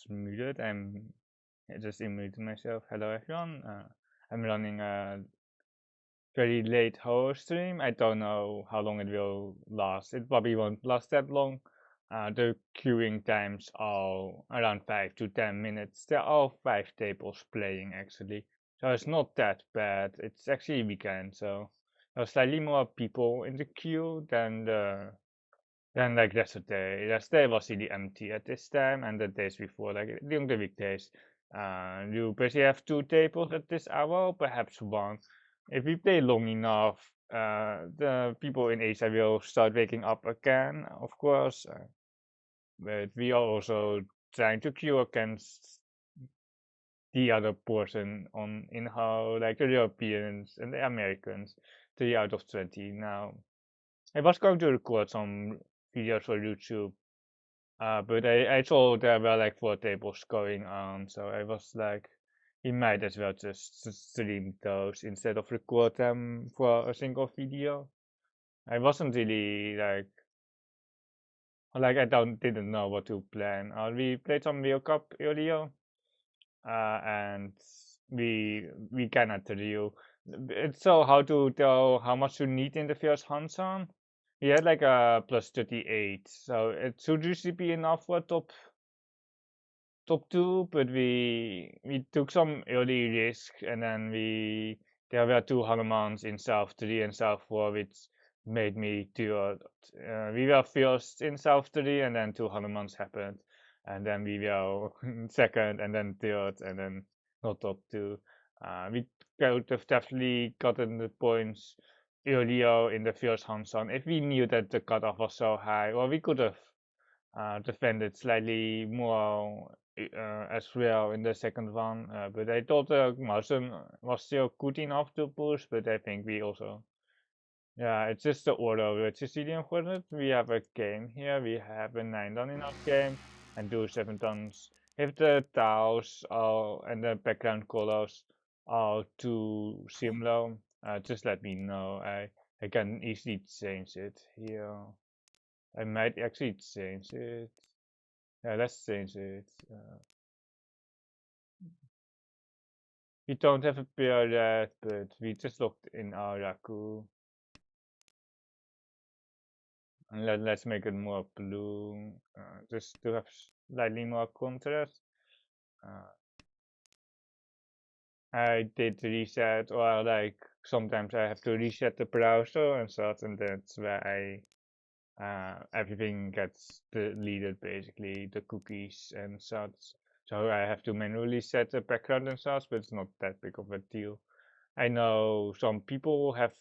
muted. I just unmuted myself. Hello everyone. I'm running a very late horror stream. I don't know how long it will last. It probably won't last that long. The queuing times are around 5 to 10 minutes. There are 5 tables playing actually. So it's not that bad. It's actually weekend, so there's slightly more people in the queue than like yesterday. Yesterday was really empty at this time, and the days before, like during the weekdays, you basically have 2 tables at this hour, perhaps 1. If we play long enough, the people in Asia will start waking up again, of course. But we are also trying to queue against the other person in how, like the Europeans and the Americans, 3 out of 20 now. I was going to record some videos for YouTube, but I saw there were like 4 tables going on, so I was like, we might as well just stream those instead of record them for a single video. I wasn't really like I didn't know what to plan. We played some World Cup earlier, and we cannot tell you. It's so hard to tell how much you need in the first Hansan. We had like a plus 38, so it should usually be enough for top 2, but we took some early risk, and then there were 2 Hanumans in South 3 and South 4, which made me third. We were first in South 3, and then 2 Hanumans happened, and then we were second, and then third, and then not top 2. We could have definitely gotten the points earlier in the first Hansan if we knew that the cutoff was so high, or we could have defended slightly more as well in the second one. But I thought Mawson was still good enough to push, but I think we also, yeah, it's just the order which is really important. We have a game here, we have a 9 done in our game, and 2 7 tons. If the tiles and the background colors are too similar, just let me know. I can easily change it here. I might actually change it. Yeah, let's change it. We don't have a pair yet, but we just looked in our Raku. And let's make it more blue, just to have slightly more contrast. I did reset, or like sometimes I have to reset the browser and such, and that's where everything gets deleted, basically the cookies and such. So I have to manually set the background and such, but it's not that big of a deal. I know some people have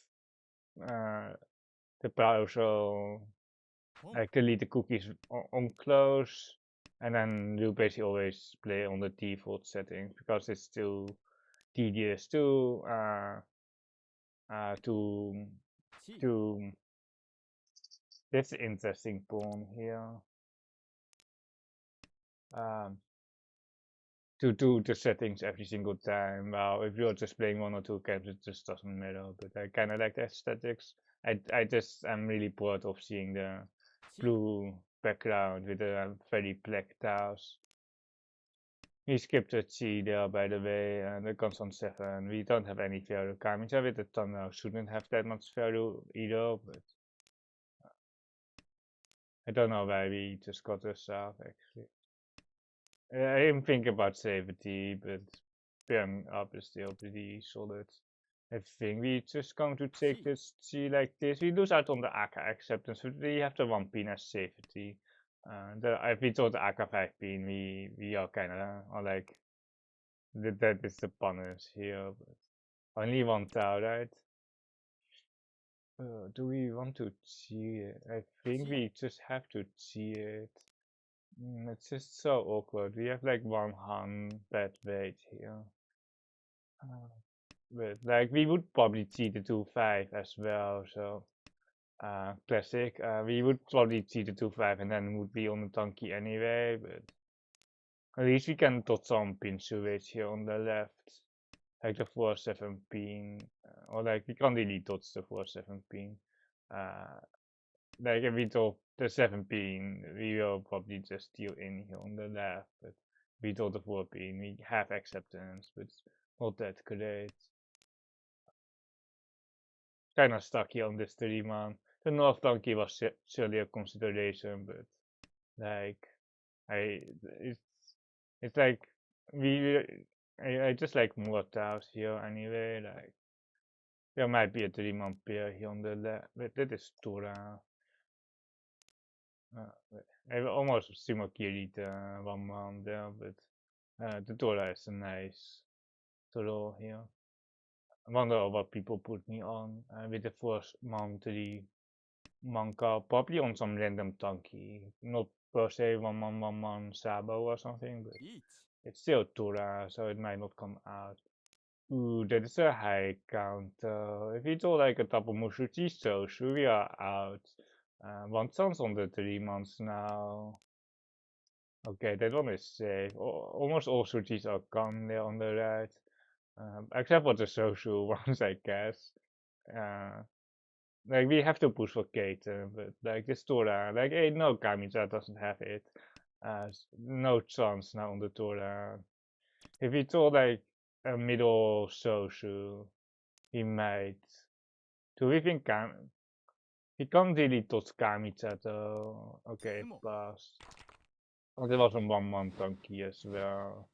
the browser like delete the cookies on close, and then you basically always play on the default settings because it's too tedious to that's an interesting point here. Um, to do the settings every single time. Well, if you're just playing 1 or 2 games, it just doesn't matter. But I kind of like the aesthetics. I just am really bored of seeing the blue background with the very black tiles. We skipped the G there, by the way, and the guns on 7. We don't have any value. Kamicha with the tunnel shouldn't have that much value either, but I don't know why we just got this out actually. I am thinking about safety, but pairing up is still pretty solid. I think we just going to take this G like this. We lose out on the AK acceptance, but we have the 1 pin as safety. If we thought the AK 5 pin, we are kind of like that is the bonus here, but only 1 tile, right? Do we want to G it? I think we just have to G it. It's just so awkward. We have like 1 Han bad weight here. But like we would probably see the 2-5 as well, so classic. We would probably see the 2-5 and then would be on the donkey anyway, but at least we can dot some pin switch here on the left. Like the 4-7 pin, or like we can't really dodge the 4-7 pin. Like if we dot the 7 pin, we will probably just steal in here on the left, but we told the 14, we have acceptance, but not that great. Kinda stuck here on this 3-man. The North Donkey was surely a consideration, but like I it's it's like we I just like more tiles here anyway. Like there might be a 3-man pair here on the left, but that is Tora. I almost Sumakiri 1-man there, but the Tora is a nice draw here. I wonder what people put me on with the first man 3-man card, probably on some random tanky, not per se 1-man Sabo or something, but it's still Tora, so it might not come out. Ooh, that is a high count. If it's all like a double Mushuchi, so sure we are out. One chance on the 3 months now. Okay, that one is safe. Almost all Suchis are gone there on the right. Except for the social ones, I guess. Like we have to push for Kate, but like this Tora, like hey, no Kamicha doesn't have it. No chance now on the Tora. If it's all like a middle social, he might. Do we think he can't really touch Kamicha though. Okay, pass. Oh, there was a 1-man tanky as well.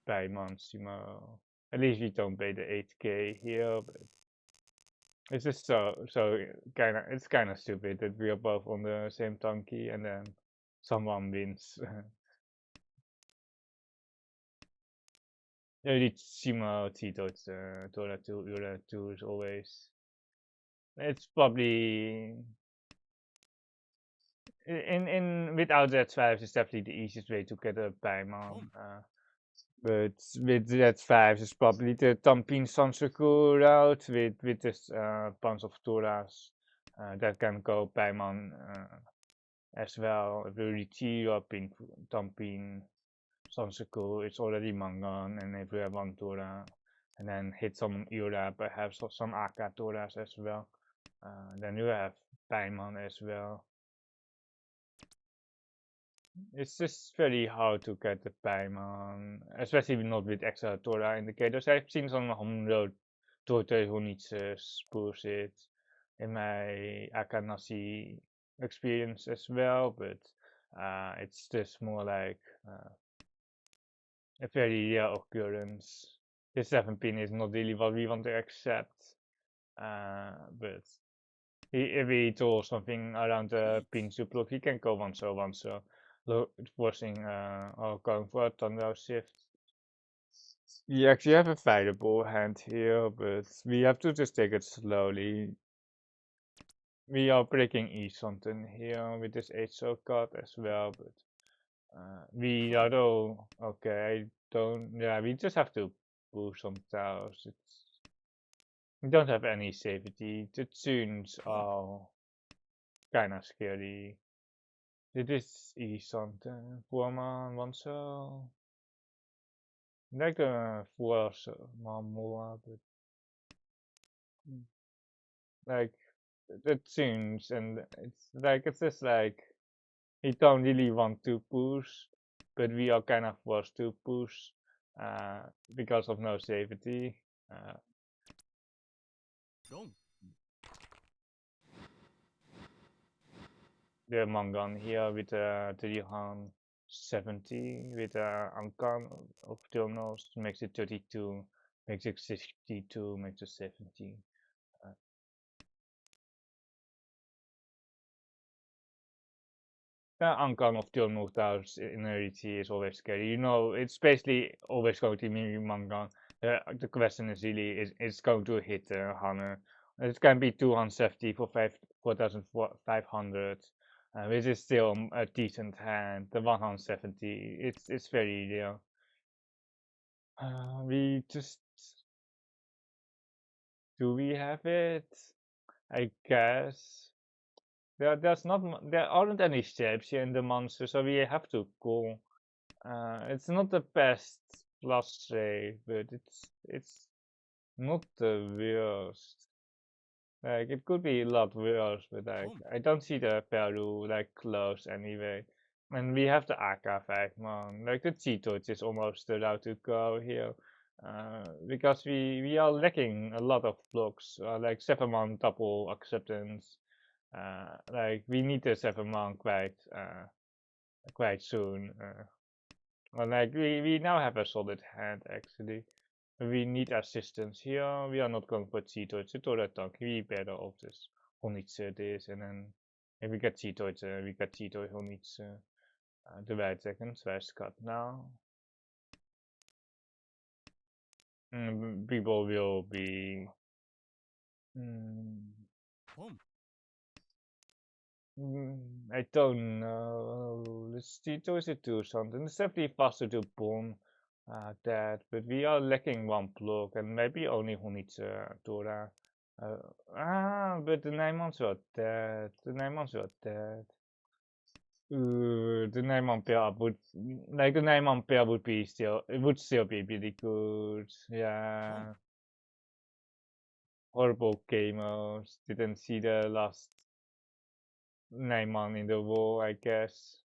Bij Mansimo. At least we don't pay the 8k here, but it's just it's kinda stupid that we are both on the same tanky and then someone wins. Riichi Tito, Tora 2, Ura 2 is always. It's probably in without Z5 is definitely the easiest way to get a Paimon. But with Z5 is probably the Tampin Sansaku route with this bunch of Toras that can go Paimon as well. If you Riichi up in Tampin Sansaku, it's already Mangan, and if you have one Tora and then hit some Ura, perhaps some Aka Toras as well, then you have Paimon as well. It's just very hard to get the Paimon, especially not with extra Tora indicators. I've seen some home road Torte Honitsus push it in my Akanashi experience as well, but it's just more like a very rare occurrence. The 7-pin is not really what we want to accept, but if we draw something around the pin block, he can go 1-0, 1-0, forcing or going for a thunder shift. We actually have a fighterable hand here, but we have to just take it slowly. We are breaking E something here with this 8-0 card as well, but we are though okay. I don't. Yeah, we just have to push some tiles. We don't have any safety. The tunes are kinda scary. Dit is E something. 4-man 1-0. Like a 4-man more, but like the tunes and it's just like he don't really want to push, but we are kind of forced to push because of no safety. The Mangan here with the 370 with Ankan of Tilnos makes it 32, makes it 62, makes it 70. Ankan of Tilnos Towers in Riichi is always scary. You know, it's basically always going to be Mangan. The question is really, it's going to hit Hanner. It can be 270 for 4,500. Which is still a decent hand. The 170, it's very real. We just do we have it? I guess there aren't any shapes here in the monster, so we have to call. It's not the best plus save, but it's not the worst. Like it could be a lot worse, but like I don't see the Peru like close anyway. And we have the AK5 man. Like the Cheetos is almost allowed to go here. Because we are lacking a lot of blocks, like 7-man double acceptance. Like we need the 7-man quite soon. Well, like we now have a solid hand actually. We need assistance here. We are not going for Cheetos. Cheetos tank. We better off this Honitze this, and then if we get Cheetos, we get Cheetos Honitze. The right seconds, fast cut now. People will be. I don't know. Let's see, to do something. It's definitely faster to bomb that, but we are lacking one block and maybe only Honitze Dora. But the Nijmans are dead. The Nijmans are dead. The Nijman pair would like the Nijman pair would be still it would still be really good. Yeah. Horrible gamers. Didn't see the last Nijman in the war, I guess.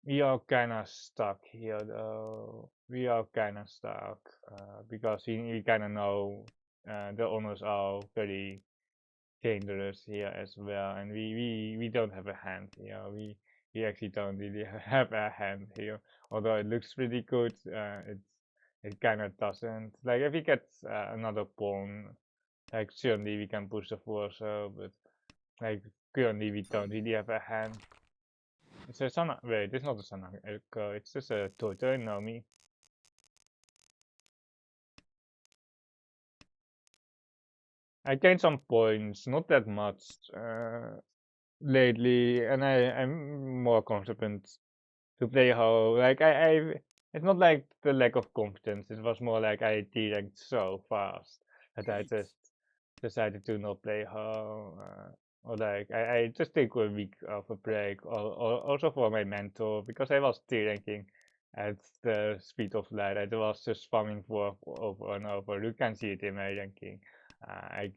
We are kinda stuck here though. We are kinda stuck because we kinda know the owners are very dangerous here as well, and we don't have a hand here. We actually don't really have a hand here. Although it looks pretty good, it kind of doesn't. Like if we get another pawn, like certainly we can push the torso, but like currently we don't really have a hand. It's a Sana. Wait, it's not a Sana. It's just a Toto Nomi. I gained some points, not that much lately, and I'm more confident to play how like it's not like the lack of confidence, it was more like I did so fast that I just decided to not play how or like I just take a week of a break or also for my mentor because I was ranking at the speed of light. I was just farming for over and over. You can see it in my ranking. I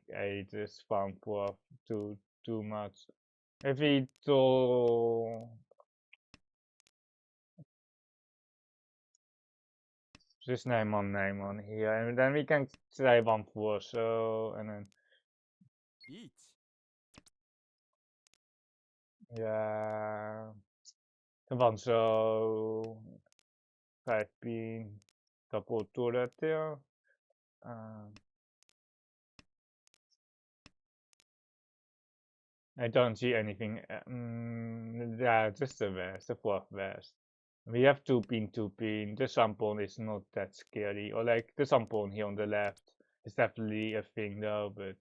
just farmed for too much. If we do just name on here, and then we can try one for so, and then yeah, the one so 5 pin double turret there. I don't see anything. Yeah, just the west, the fourth west. We have 2 pin. The Sampon is not that scary, or like the Sampon here on the left is definitely a thing though, but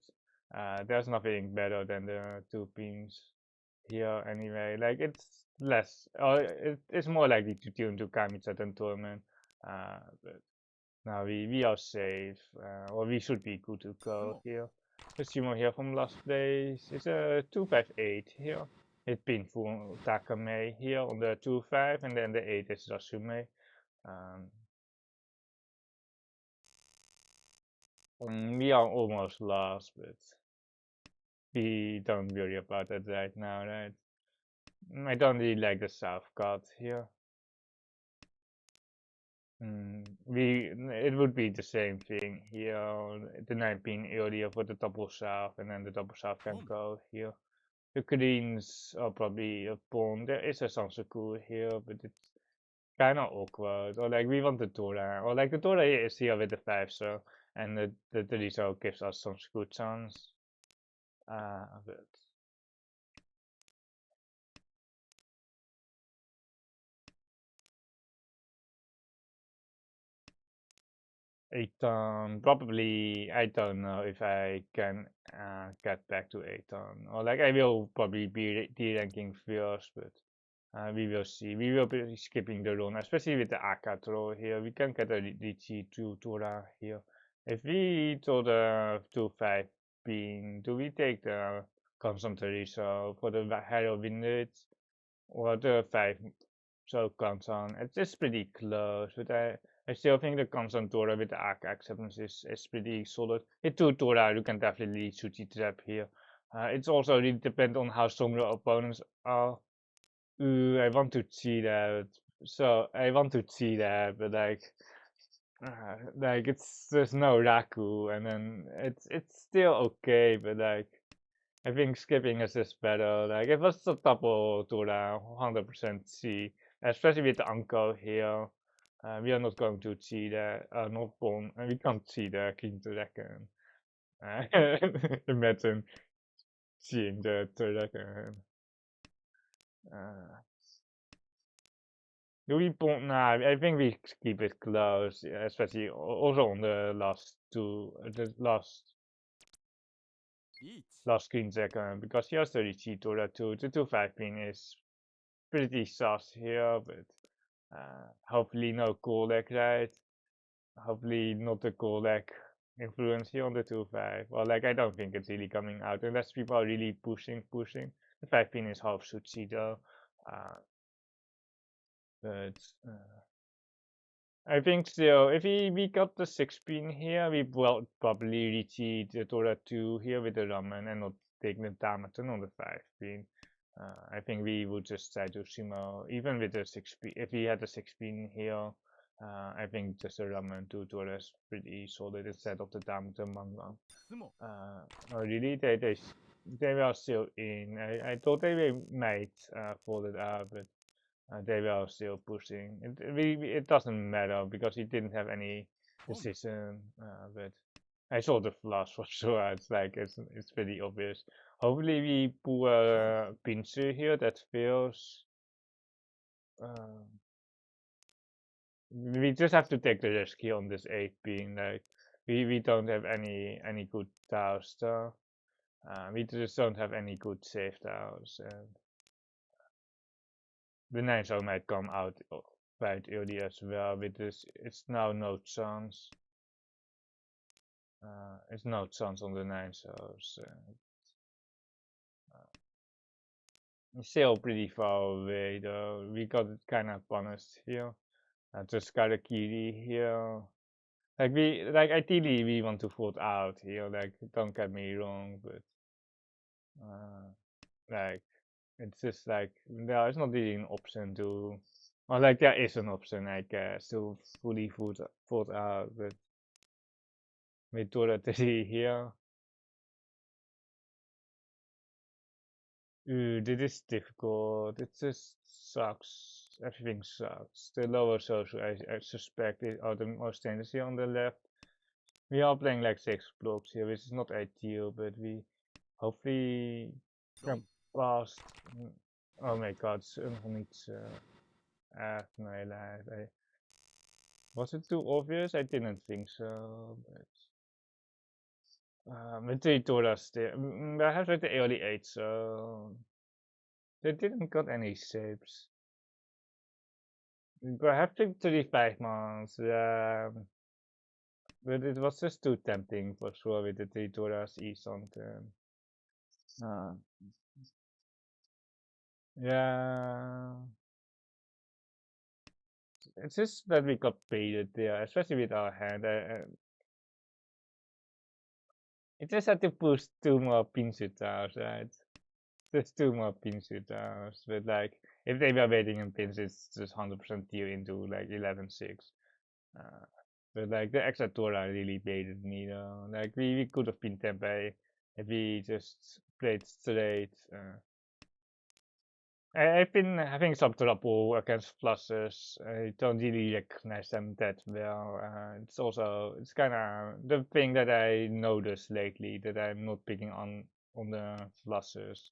there's nothing better than the 2 pins here anyway. Like it's less, or it's more likely to tune to Kamitsa than Torment. But now we are safe, or we should be good to go here. The Sumo here from last place is a 258 here. It been for Takame here on the 2-5, and then the 8 is Rasume. We are almost lost, but we don't worry about that right now, right? I don't really like the South card here. It would be the same thing here. The 9 pin earlier for the double South, and then the double South can go here. The greens are probably a pawn. There is a Sansaku here, but it's kind of awkward. Or like we want the Dora, or like the Dora is here with the 5, so and the Riso gives us some good chance. But 8 probably I don't know if I can get back to 8 or like I will probably be de-ranking first, but we will see. We will be skipping the run, especially with the Akatro here. We can get a Riichi to Tora here. If we do the 2-5 pin, do we take the concentrate so for the higher win rates or the 5 so constant? It's pretty close, but I still think the constant Tora with the AK acceptance is pretty solid. With 2 Tora, you can definitely shoot the trap here. It's also really depend on how strong your opponents are. Ooh, I want to see that. So I want to see that, but like it's there's no Raku, and then it's still okay, but like I think skipping is just better. Like if it's a double to the 100% C, especially with the Anko here. We are not going to see the not pawn, and we can't see the king to reckon. Imagine seeing the to reckon. Uh, do we pawn? Nah, I think we keep it close, yeah, especially also on the last two, the last king second, because he has the Riichi to the 2. The 2-5 pin is pretty sus here, but hopefully no cool leg, right? Hopefully not the cool leg influence here on the 2-5. Well, like I don't think it's really coming out unless people are really pushing. The 5 pin is half Suchi though. Uh, but I think still, if we got the 6 pin here, we will probably reach the Tora 2 here with the Ramen and not take the Damaton on the 5 pin. I think we would just try to sumo, even with the 6 pin. If we had the 6 pin here, I think just a Ramen 2 Tora is pretty solid instead of the Damaton Manga. Oh, really? They were still in. I thought they might fold it out, but they were still pushing. It doesn't matter because he didn't have any decision. But I saw the flush for sure. It's like it's pretty obvious. Hopefully we pull a pincer here that fails. We just have to take the risk here on this 8 pin. Like we don't have any good tiles though. We just don't have any good safe tiles, and the 9 zone might come out quite early as well. With this, it's now no chance. It's no chance on the 9 zones. It's still pretty far away though. We got it kind of punished here. Just got a Kiri here. Like ideally we want to fold out here. Like don't get me wrong, but like it's just like there is not really an option to, or like there is an option I guess to fully fold out, but with Dora 3 here. This is difficult. It just sucks. Everything sucks. The lower social I suspect are the most dangerous here on the left. We are playing like 6 blocks here, which is not ideal, but we hopefully can pass. Oh my god, needs my life. Was it too obvious? I didn't think so, but met die Doras there. I have like the early 8, so they didn't got any shapes. I have to 35 months, but it was just too tempting for sure with the 3 Doras east on turn. Yeah, it's just that we got baited there, especially with our hand. It just had to push 2 more pincer tiles, right? Just 2 more pincer tiles, but like if they were waiting in pins, it's just 100% deal into like 11-6. Uh, but like the extra Tora really baited me though. Like we could have been tempe if we just played straight. I've been having some trouble against flushes. I don't really recognize them that well. It's kind of the thing that I noticed lately that I'm not picking on the flushes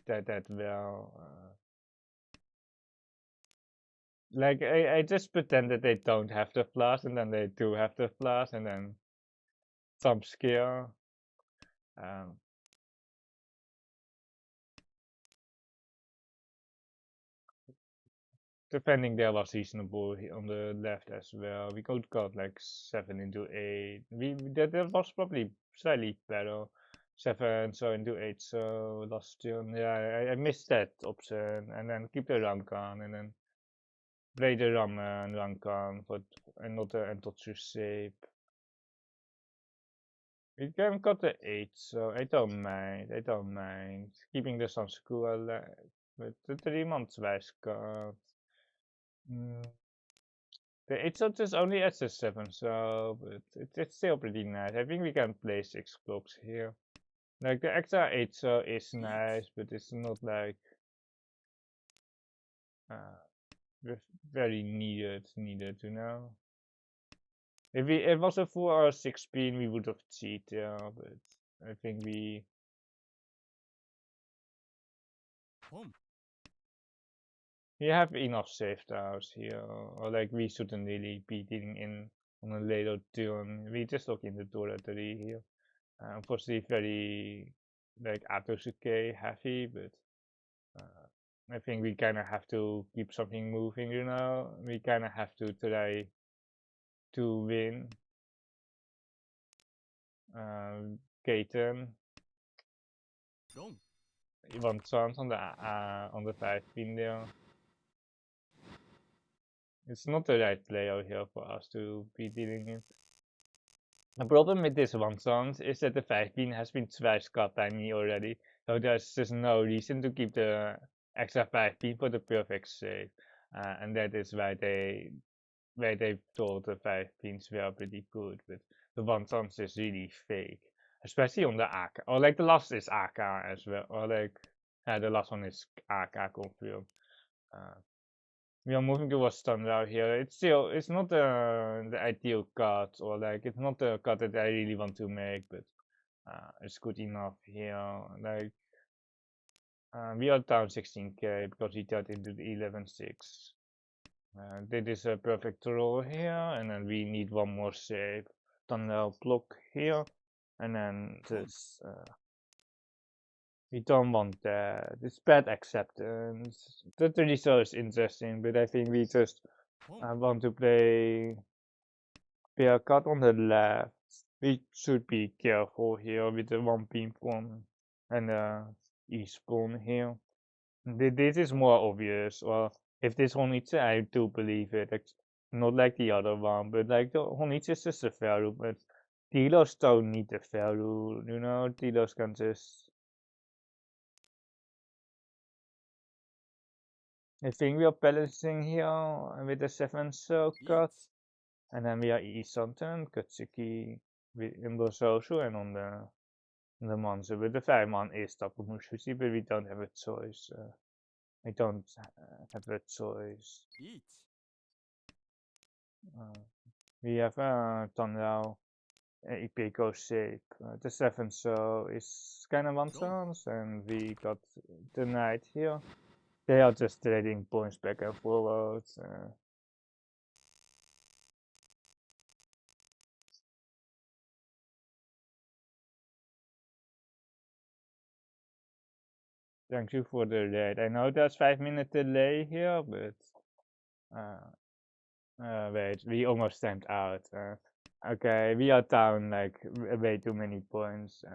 that well. Like I just pretend that they don't have the flush, and then they do have the flush, and then some skill. Um, Defending there was reasonable on the left as well. We could got like 7 into 8. That was probably slightly better. 7 so into 8 so last turn. Yeah, I missed that option, and then keep the Rankan and then play the Ramen Rankan for and not the Entotsu shape. We can cut the 8, so I don't mind. I don't mind keeping the Sun School alive. But the 3-month wijskat. The 8 shot is only SS7, so but it's still pretty nice. I think we can play 6 clocks here. Like the extra 8 shot is nice, but it's not like uh, very needed, you know. If it was a 4 or 6 pin, we would have cheated, yeah, but I think we have enough safe tiles here, or like we shouldn't really be dealing in on a later turn. We just look in the turretry here. Unfortunately, very like Atosuke heavy, but I think we kind of have to keep something moving, you know. We kind of have to try to win. Kaiten, one chance on the 5 pin there. It's not the right layout here for us to be dealing in. The problem with this one chance is that the 5 pin has been twice cut by me already, so there's just no reason to keep the extra 5 pin for the perfect save. And that is why they thought the 5 pins were pretty good, but the one chance is really fake. Especially on the AK, or like the last is AK as well, or like the last one is AK confirmed. Uh, we are moving towards standard here. It's not the ideal cut, or like it's not the cut that I really want to make, but it's good enough here. Like we are down 16k because we turned into the 11.6. This is a perfect roll here, and then we need one more save. Tunnel block here, and then this. We don't want that. It's bad acceptance. The 30 is interesting, but I think we just want to play pair cut on the left. We should be careful here with the one pin pawn and east pawn here. This is more obvious. Well, if this Honichi, I do believe it. It's not like the other one, but like the Honichi is just a value, but dealers don't need the value, you know, dealers can just. I think we are balancing here with the 7 cut, and then we are E-Something, Katsuki, in the social, and on the monster. But the 5-man is Takumushushi, but we don't have a choice. I don't have a choice. We have Tanrao, Ipeko shape. The 7 so is kind of one chance, and we got the knight here. They are just trading points back and forwards. Thank you for the raid. I know there's 5-minute delay here, but wait, we almost timed out. Okay, we are down like way too many points.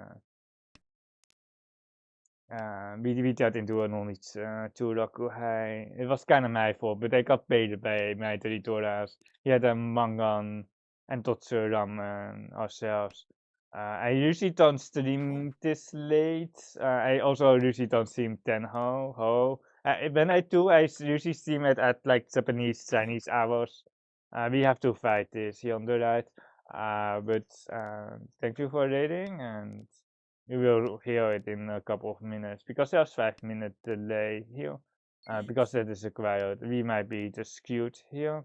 We got into an only 2 Raku high. It was kind of my fault, but I got paid by my territories. He had a Mangan and Totsu Ramen ourselves. I usually don't stream this late. I also usually don't stream Tenhou. When I do, I usually stream it at like Japanese, Chinese hours. We have to fight this here on the right. But thank you for raiding, and you will hear it in a couple of minutes because there's 5-minute delay here. Because that is required. We might be just skewed here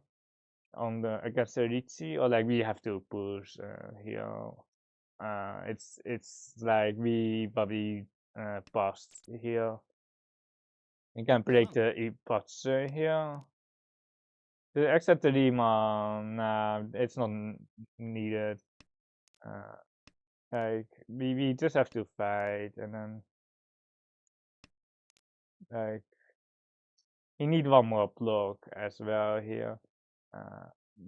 on the against the Riichi, or like we have to push here. It's like we probably passed here. We can break the epoch here. The except the Rima, nah, it's not needed. Like we just have to fight, and then like you need one more block as well here.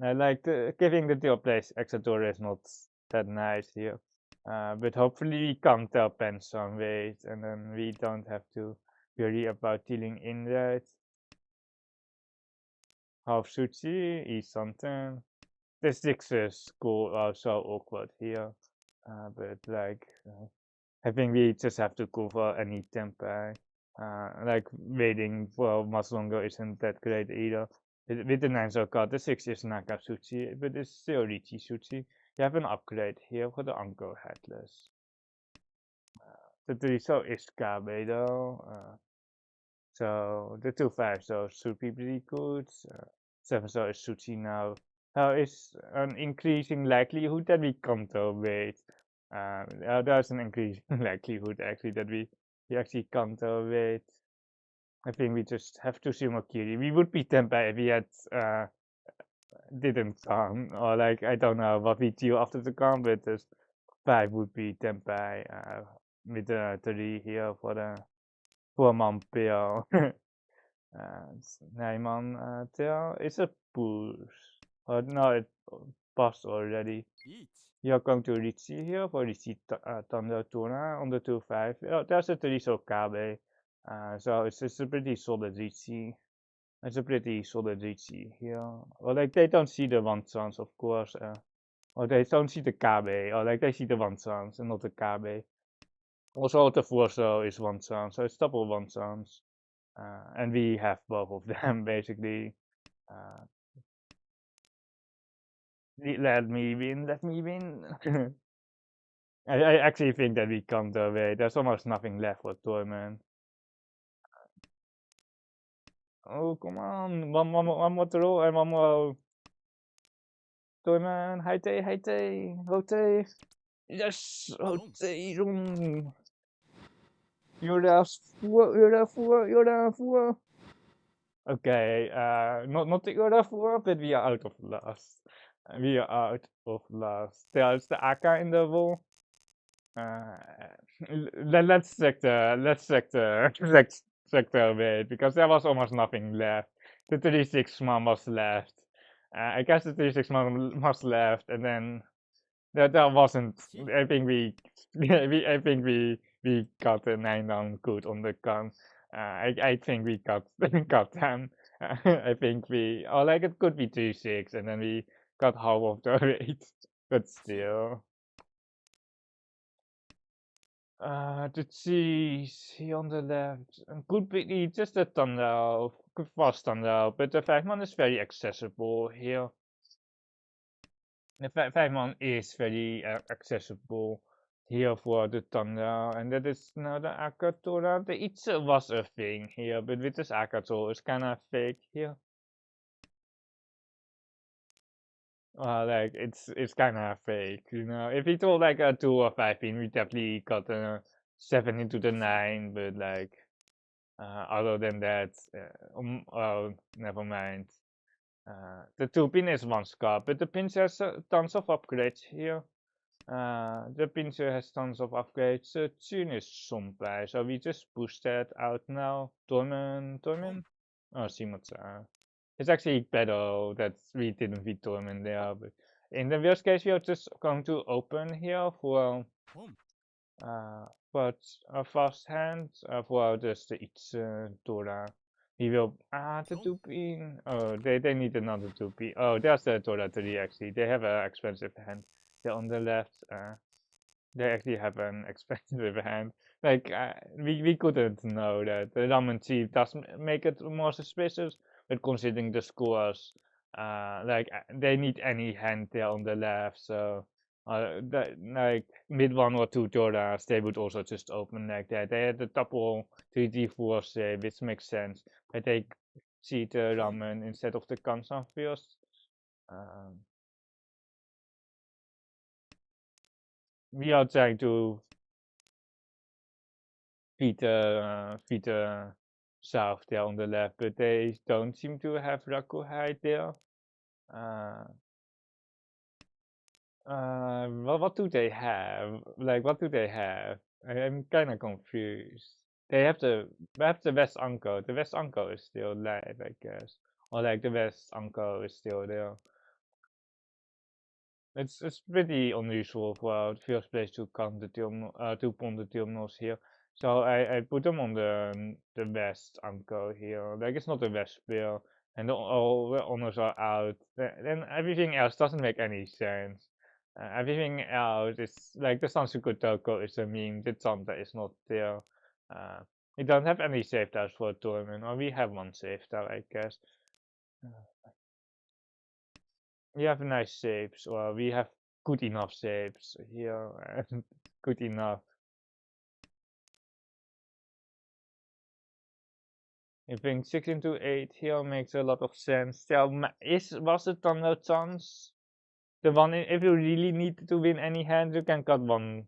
I like giving the deal place Exador is not that nice here. But hopefully we can tell pen some ways, and then we don't have to worry about dealing in that. Half Suchi is something. The 6 is cool, also awkward here. but like I think we just have to cover any tempai. Like waiting for much longer isn't that great either. With the 9 card, the 6 is Nakatsuchi, but it's still Riichi City. You have an upgrade here for the Uncle Headless. The 3 is Kabe though. So the 2/5 should be pretty good. 7 is Suchi now. It's an increasing likelihood that we counterweight. There's an increasing likelihood actually that we actually counterweight. I think we just have to Sumakiri. We would be Tempai if we had didn't come, or like I don't know what we do after the come, but this 5 would be Tempai with the 3 here for the 4-man pill. Nijman tail is a push. Oh no, it passed already. You're going to Riichi here for Riichi Thunder Tuna on the 2/5. Oh, there's a 3 so Kabe. So it's a pretty solid Riichi. It's a pretty solid Riichi here. Or like they don't see the one chance, of course. Or they don't see the Kabe. Or like they see the one chance and not the Kabe. Also the Forso is one chance, so it's double one chance. And we have both of them basically. Uh, let me win, let me win. I actually think that we come the way. There's almost nothing left for Torment. Oh, come on. One more throw and one more. Torment, Haite, Haite, Hote. Yes, Hote, run. You're there, you're there, you're there. Okay, not the other 4, but we are out of last. We are out of last. There's the AK in the wall. Uh, let's check check the weight because there was almost nothing left. The 36 man was left. I guess the 36 man was left, and then that wasn't. I think we, I think we got the 9 down good on the gun. I think we got got them. I think we, or like it could be 2/6, and then we got half of the rate, but still. The cheese here on the left. Could be just a thunder, could fast thunder, but the 5-man is very accessible here. The 5-man is very accessible here for the thunder, and that is now the Akatora. The Itza was a thing here, but with this Akator, it's kind of fake here. Like it's kind of fake, you know. If we told like a 2 or 5 pin, we definitely got a 7 into the 9, but like other than that, oh, never mind. The 2 pin is 1 scar, but the pin has tons of upgrades here. The pincer has tons of upgrades. Tune is Sompai, so we just push that out now. Torment? Oh, Simotsa. It's actually better that we didn't beat Torment there, but in the worst case, we are just going to open here for but a fast hand for just each Dora. We will the 2 pin. Oh, they need another 2 pin. Oh, there's the Dora 3 actually. They have an expensive hand. They're on the left. They actually have an expensive hand. Like we couldn't know that the ramen chief does make it more suspicious, but considering the scores, like they need any hand there on the left, so like mid 1 or 2 Joras, they would also just open like that. They had the double 3D4 save, which makes sense. They take cheat the ramen instead of the Kansan first. We are trying to feed the south there on the left, but they don't seem to have Rakuhai there. Uh, what do they have? Like, what do they have? I'm kind of confused. They have the West Uncle. The West Uncle is still live, I guess, or like the West Uncle is still there. It's pretty unusual for the first place to count the to pond the terminals here. So I put them on the west anchor here. Like it's not the west bill, and all the honors are out. Then everything else doesn't make any sense. Everything else is like the Sansuku Toko is a meme. The Tanta is not there. We don't have any save tiles for a tournament, or we have one save tile, I guess. We have nice saves, or we have good enough saves here. Good enough. I think 6 into 8 here makes a lot of sense. So, was it on no chance? The one, if you really need to win any hand, you can cut one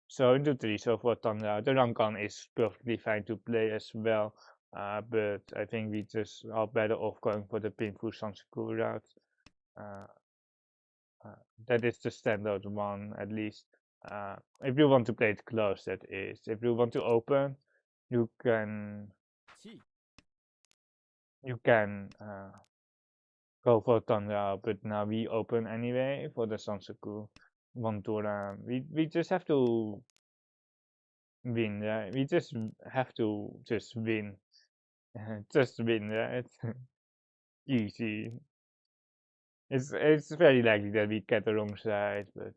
so into 3. So for Tundra, the Rankan is perfectly fine to play as well. But I think we just are better off going for the Pinfu Sansuku route. Uh, that is the standard one, at least. If you want to play it close, that is. If you want to open, you can go for Tundra, but now we open anyway for the Sansuku one tour. We just have to win, yeah. We just have to just win. Just win, yeah. It's easy. It's very likely that we get the wrong side, but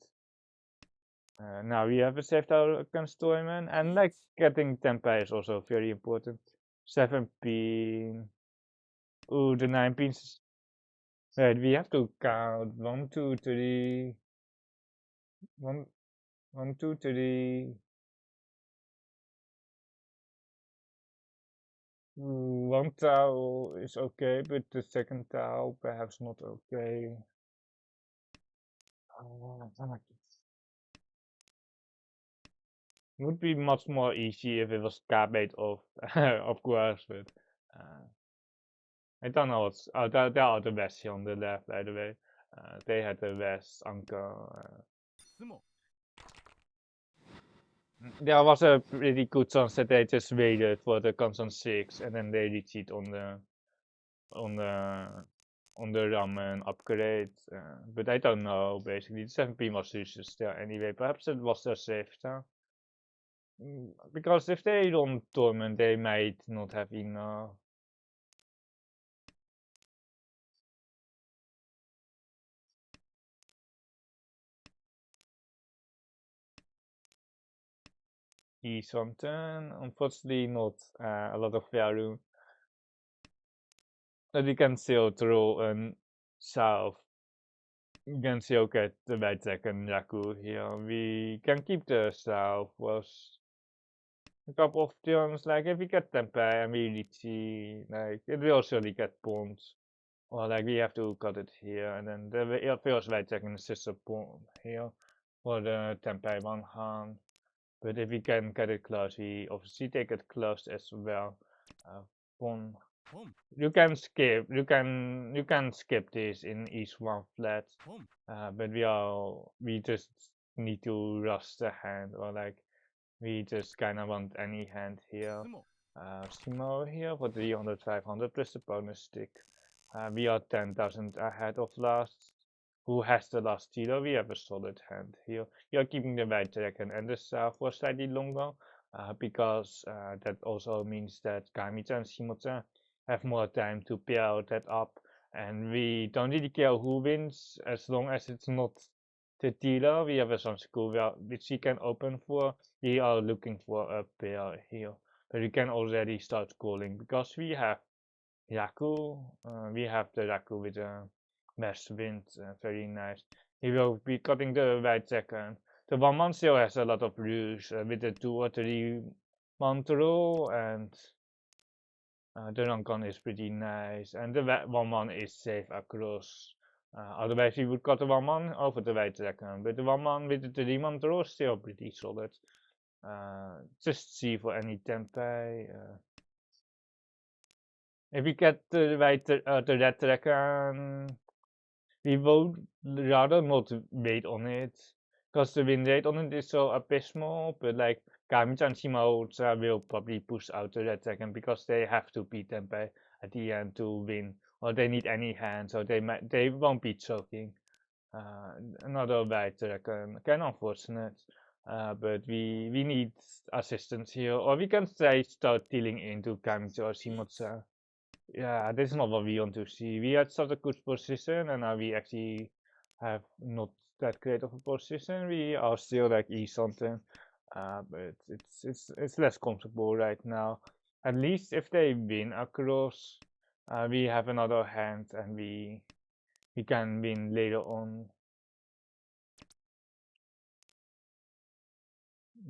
now we have a saved our against Toyman, and like getting Tempai is also very important. 7 pin. Ooh, the 9 pins. Right, we have to count 1, 2, 3. 1, 1, 2, 3. One tile is okay, but the second tile perhaps not okay. Would be much more easy if it was K-bait of course, but I don't know what's. There are the West here on the left, by the way. They had the West anchor. There was a pretty good chance that they just waited for the constant 6 and then they retreat on the on the ramen upgrade. But I don't know. Basically, the 7P was useless there anyway. Perhaps it was their safe time. Because if they don't torment, they might not have enough. E-something, unfortunately not a lot of value. But we can still throw an south. We can still get the right second Yaku here. We can keep the south was a couple of turns. Like if we get Tempe and we Riichi, like it will surely get points. Or like we have to cut it here and then the first right second is just a pawn here for the Tempe one hand. But if we can get it close, we obviously take it close as well. Pawn. You can skip. You can skip this in each one flat. But we just need to rush the hand, or like we just kind of want any hand here. Simo here for 300, 500 plus the bonus stick. We are 10,000 ahead of last. Who has the last zero? We have a solid hand here. We are keeping the white dragon and the south for slightly longer. Because that also means that Kamicha and Shimocha have more time to pair that up, and we don't really care who wins as long as it's not the dealer. We have a Sansuku which we can open for. We are looking for a pair here, but we can already start calling because we have Yaku. We have the Yaku with the best wind, very nice. He will be cutting the right second. The 1-man still has a lot of rules with the 2 or 3 month rule, and the Rankan is pretty nice, and the 1-man is safe across. Otherwise, we would cut the 1-man over the right second, but the 1-man with the 3 month rule is still pretty solid. Just see for any tempai. If we get the red second, we would rather not wait on it, because the win rate on it is so abysmal, but like Kamicha and Shimao will probably push out the red second because they have to beat them by at the end to win, or they need any hand, so they won't be choking. Another white dragon, kind of unfortunate, but we need assistance here, or we can start dealing into Kamicha or Shimocha. Yeah, this is not what we want to see. We had such a good position, and now we actually have not that great of a position. We are still like E something, but it's less comfortable right now. At least if they win across, we have another hand and we can win later on.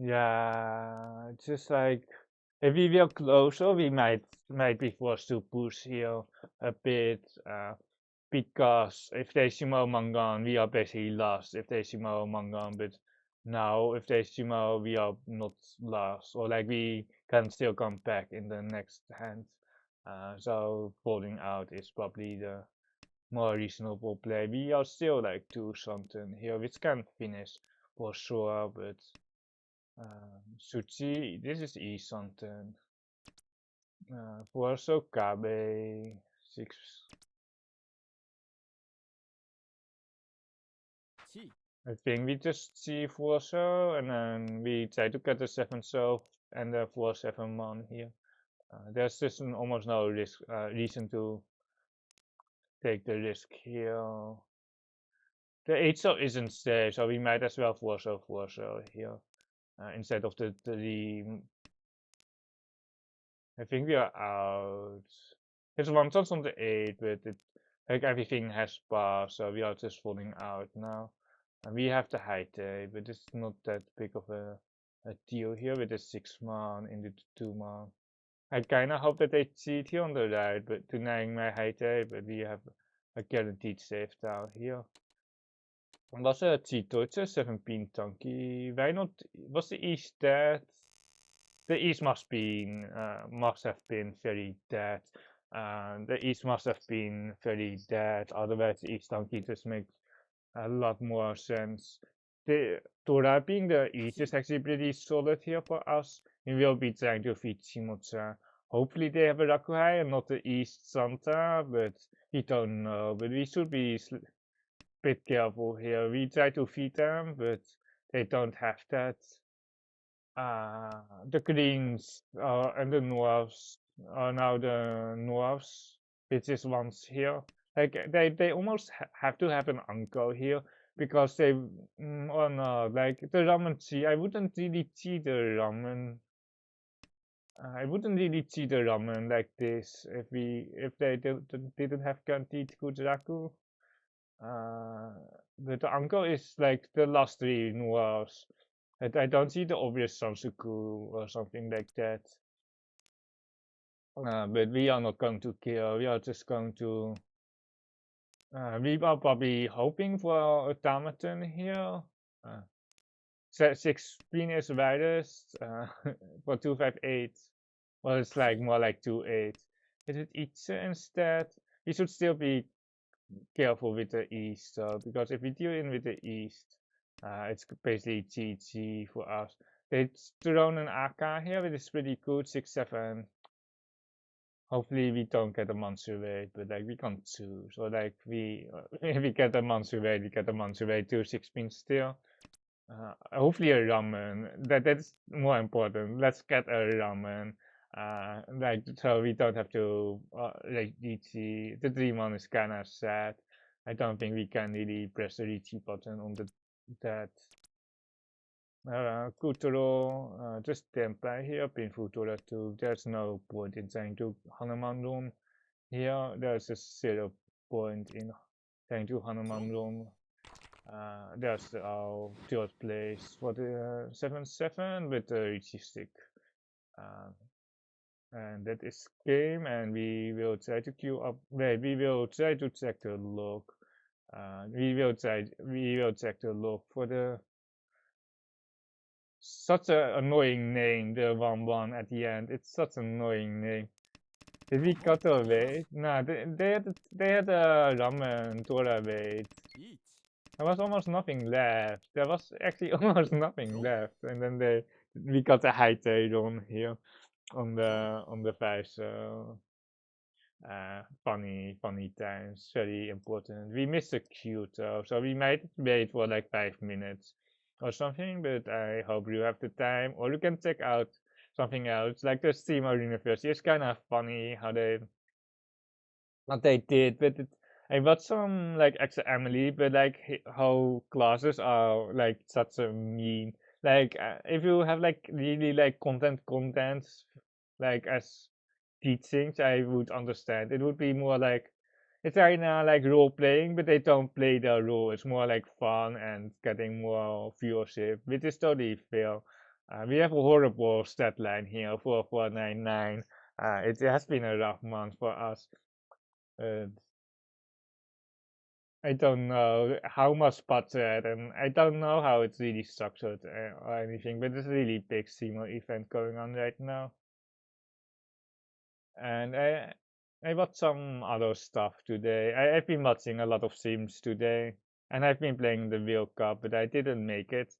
Yeah, it's just like if we were closer, we might be forced to push here a bit. Because if they sumo Mangan, we are basically lost if they sumo Mangan, but now if they sumo, we are not lost, or like we can still come back in the next hand. So falling out is probably the more reasonable play. We are still like 2 something here, which can finish for sure, but Suchi, this is E something. For Sokabe, 6. I think we just see 4 so and then we try to get the 7 so and the 4/7 mon here. There's just almost no risk reason to take the risk here. The 8 so isn't safe, so we might as well 4 so here instead of the 3. I think we are out. It's one chance on the 8, but like everything has passed, so we are just falling out now. And we have the high tape, but it's not that big of a deal here with the 6 man into the 2 man. I kinda hope that they cheat here on the right, but denying my high tape, but we have a guaranteed save down here. Was a cheat Deutsche 7 donkey? Why not? Was the East dead? The East must have been very dead. The East must have been very dead. Otherwise, the East donkey just makes a lot more sense. The Tora being the East is actually pretty solid here for us. We will be trying to feed Shimocha. Hopefully they have a Rakuhai and not the East Santa, but we don't know. But we should be a bit careful here. We try to feed them, but they don't have that. The Greens and the Norths are now the Norths, which is once here. Like they almost have to have an uncle here because they or no, like the ramen tea. I wouldn't really tea the ramen. I wouldn't really tea the ramen like this if they didn't have guaranteed Kujiraku. Uh, but the uncle is like the last 3 Norths. I don't see the obvious Sansuku or something like that. But we are not going to kill. We are just going to. We are probably hoping for a Tamaton here. 16 is widest for 258. Well, it's like more like 28. Is it Itse instead? We should still be careful with the east, because if we deal in with the east, it's basically GG for us. They thrown an AK here, which is pretty good, 6/7. Hopefully we don't get a monster raid, but like we can't choose. Or like if we get a monster raid, we get a monster raid to 16 still. Hopefully a ramen. That's more important. Let's get a ramen. Like so we don't have to like Riichi. The Dream is kinda sad. I don't think we can really press the Riichi button on that. Kuturo, just Tempai here, Painful Tora 2. There's no point in trying to Hanuman room here. There's a 0 point in trying to Hanuman room. There's our third place for the 7/7 with the Riichi stick. And that is game, and we will try to queue up. Wait, we will try to check the log. We will check the log for the such an annoying name, the 1-1 at the end. It's such an annoying name. Did we cut away? Nah, they had a ramen Tora wait. There was almost nothing left. There was actually almost nothing left, and then we got a high tail on here on the 5. So funny times, very important. We missed a queue though, so we might wait for like 5 minutes or something. But I hope you have the time, or you can check out something else like the Steamer University. It's kind of funny how what they did, but I got some like extra Emily, but like how classes are like such a mean. Like if you have like really like contents like as teachings, I would understand. It would be more like it's right now like role playing, but they don't play the role. It's more like fun and getting more viewership, which is totally fair. We have a horrible stat line here for 499. It has been a rough month for us. Uh, I don't know how much budget, and I don't know how it's really structured or anything, but there's a really big SEMO event going on right now. And I watched some other stuff today. I've been watching a lot of Sims today, and I've been playing the World Cup, but I didn't make it.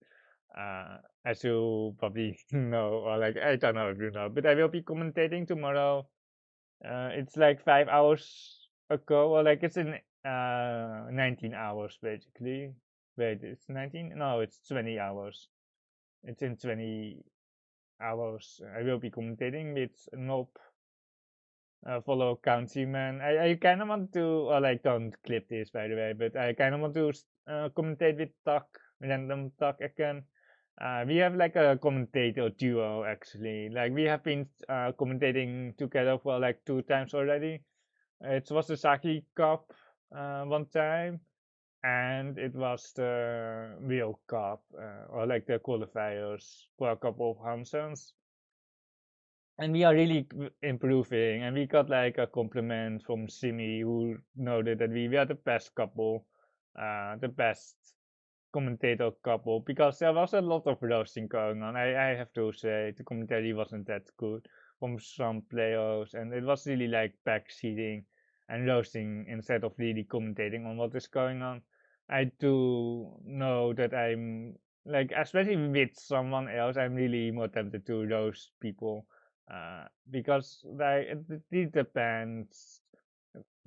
As you probably know, or like I don't know if you know, but I will be commentating tomorrow. It's like 5 hours ago, or like it's in 19 hours basically. Wait, it's 19? No, it's 20 hours. It's in 20 hours. I will be commentating with Nope, follow Countryman. I kind of want to, or like don't clip this by the way, but I kind of want to commentate with Tuck, random Tuck again. We have like a commentator duo actually. Like we have been commentating together for like 2 times already. It was the Saki Cup one time, and it was the World Cup, or like the qualifiers for a couple of Hansons. And we are really improving, and we got like a compliment from Simi, who noted that we are the best couple, the best commentator couple, because there was a lot of roasting going on. I have to say the commentary wasn't that good from some players, and it was really like backseating and roasting instead of really commentating on what is going on. I do know that I'm like, especially with someone else, I'm really more tempted to roast people, because like it depends.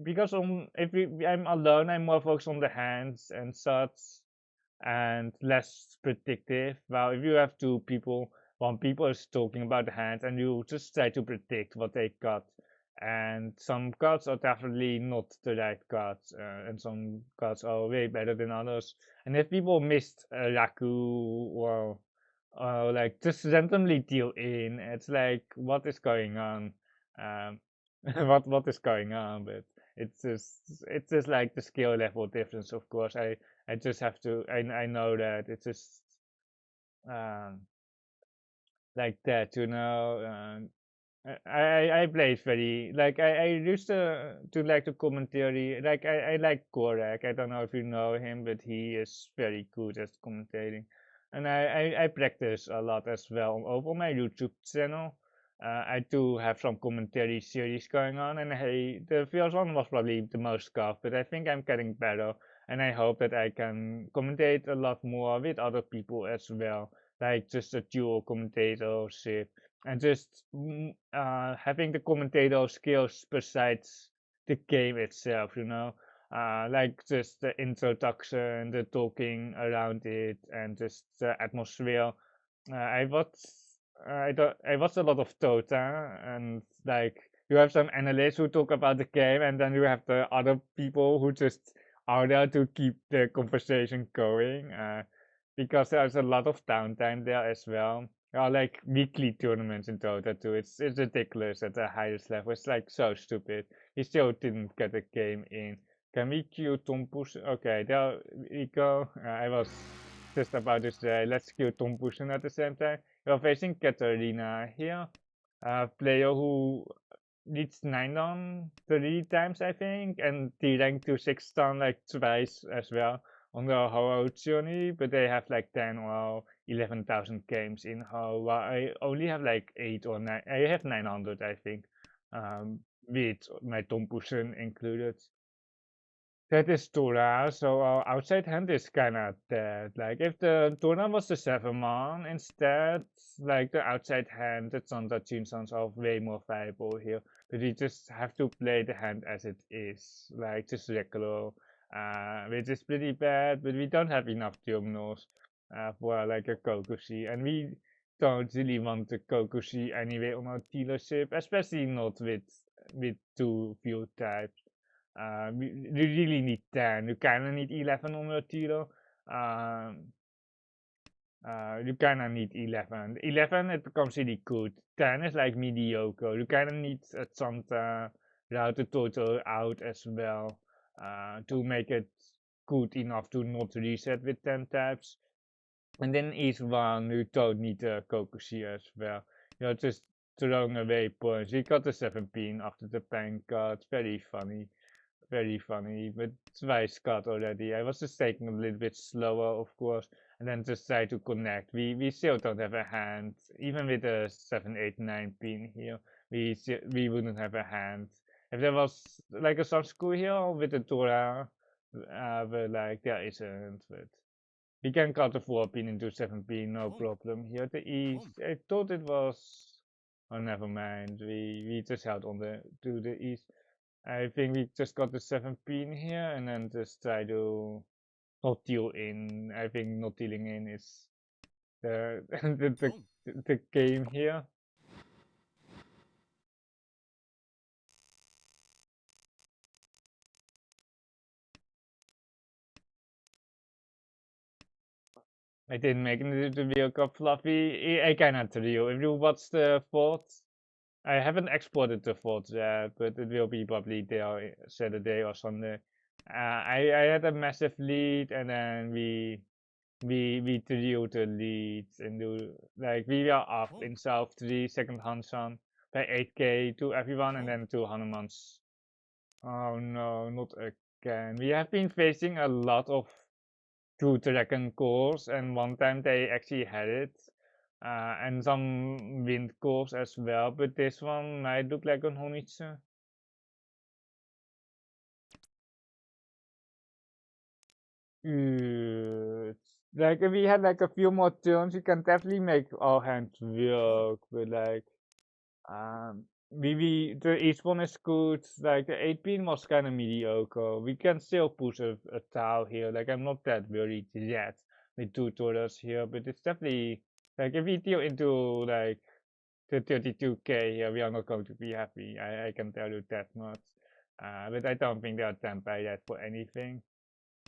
Because I'm alone, I'm more focused on the hands and such, and less predictive. Well, if you have two people, one people is talking about the hand, and you just try to predict what they got. And some cards are definitely not the right cards, and some cards are way better than others. And if people missed Raku, or like just randomly deal in, it's like what is going on? Um, what is going on? But it's just like the skill level difference. Of course, I just have to. I know that it's just um, like that, you know. I play very like I used to like the commentary. Like I like Korak. I don't know if you know him, but he is very good at commentating, and I practice a lot as well over my YouTube channel. I do have some commentary series going on, and the first one was probably the most scuffed, but I think I'm getting better, and I hope that I can commentate a lot more with other people as well, like just a dual commentatorship, and just having the commentator skills besides the game itself, like just the introduction, the talking around it, and just the atmosphere. I watched I watched a lot of Dota, and like you have some analysts who talk about the game, and then you have the other people who just are there to keep the conversation going, because there's a lot of downtime there as well. There are like weekly tournaments in Dota too. It's ridiculous at the highest level. It's like so stupid. He still didn't get a game in. Can we queue Tompus? Okay, there we go. I was just about to say, let's queue Tompusen at the same time. We're facing Katarina here, a player who reached 9 down 3 times, I think, and D-rank to 6 down like twice as well on the Houou journey, but they have like 10 or 11,000 games in Houou. While I only have like 8 or 9, I have 900, I think, with my Tompusen included. That is Tora, so our outside hand is kinda dead. Like if the Tora was the 7-man instead, like the outside hand, the Tsanta Chinsons are way more viable here. But we just have to play the hand as it is, like just regular, which is pretty bad, but we don't have enough terminals for like a Kokushi, and we don't really want the Kokushi anyway on our dealership, especially not with two field types. We really need 10. You kind of need 11 on your tiro. You kind of need 11. 11, it becomes really good. 10 is like mediocre. You kind of need some route the total out as well to make it good enough to not reset with 10 tabs. And then each one, you don't need a Kokushi as well. You're just throwing away points. We got the 17 after the bank card. Very funny. Very funny, but twice cut already. I was just taking a little bit slower, of course, and then just try to connect. We still don't have a hand, even with a 7, 8, 9 pin here. We wouldn't have a hand. If there was like a sub school here with a Dora, but like there isn't. But we can cut the 4 pin into 7 pin, no problem. Here the east, I thought it was. Oh, never mind. We just held on to the east. I think we just got the 7 pin here and then just try to not deal in. I think not dealing in is the the game here. I didn't make the video cup fluffy. I cannot tell you. If you watch the VOD, I haven't exported the VOD yet, but it will be probably there Saturday or Sunday. I had a massive lead and then we drew the leads and do like we were up in South 3 second Hansan by 8k to everyone and then to Hanuman's. Oh no, not again. We have been facing a lot of two dragon cores and one time they actually had it. And some wind cores as well, but this one might look like a Honitsu. Like if we had like a few more turns, we can definitely make our hands work, but like the each one is good. Like the 8 pin was kind of mediocre. We can still push a towel here. Like I'm not that worried yet with two Toras here, but it's definitely like if we deal into like the 32k here, we are not going to be happy. I can tell you that much. But I don't think they are temper yet for anything.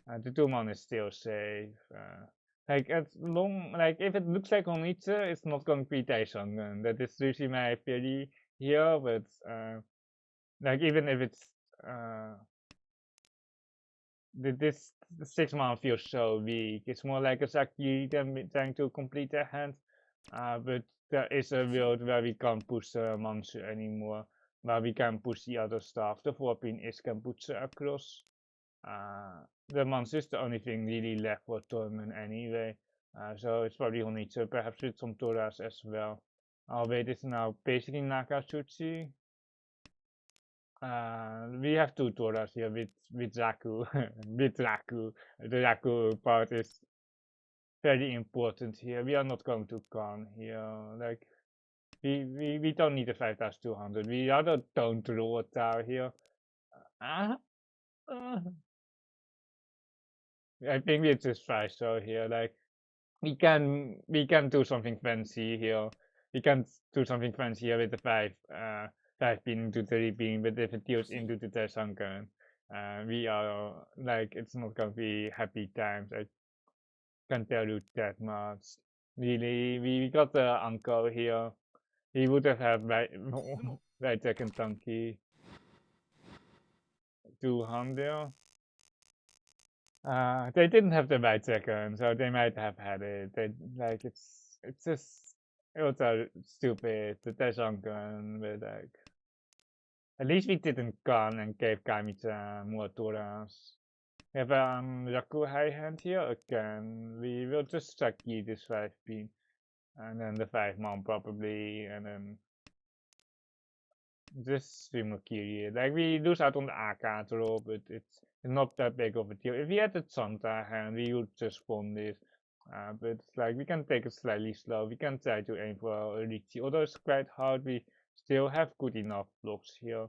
The Duman is still safe. Like as long like if it looks like Onitsu, it's not going to be Taishongun. That is usually my theory here, but like even if it's uh this 6 month feels so weak. It's more like a Saki than trying to complete their hand. But there is a world where we can't push the Mansu anymore, where we can push the other stuff. The 4 pin is can push across. The Mansu is the only thing really left for tournament anyway. So it's probably only to perhaps with some Toras as well. Our wait is now basically Nakatsuchi. We have two Toras here with Zaku. with Zaku. The Zaku part is very important here. We are not going to con here. Like we don't need a 5200. We rather don't draw a tower here. Uh, uh, I think we just try so here. Like we can do something fancy here. We can do something fancy here with the 5 pin into 3 pin, but if it deals into the Tesankan, we are like it's not gonna be happy times. I can tell you that much. Really, we got the uncle here. He would have had right second donkey 200. They didn't have the right second, so they might have had it. They like it's just it was stupid. The Tesankan, but like at least we didn't gun and gave Kamicha more Toras. We have Raku high hand here again. We will just Saki this 5 pin and then the 5 mom probably and then just Sumakiri. Like we lose out on the AK roll, but it's not that big of a deal. If we had the Santa hand, we would just spawn this. But it's like we can take it slightly slow. We can try to aim for a Riichi. Although it's quite hard, we still have good enough blocks here.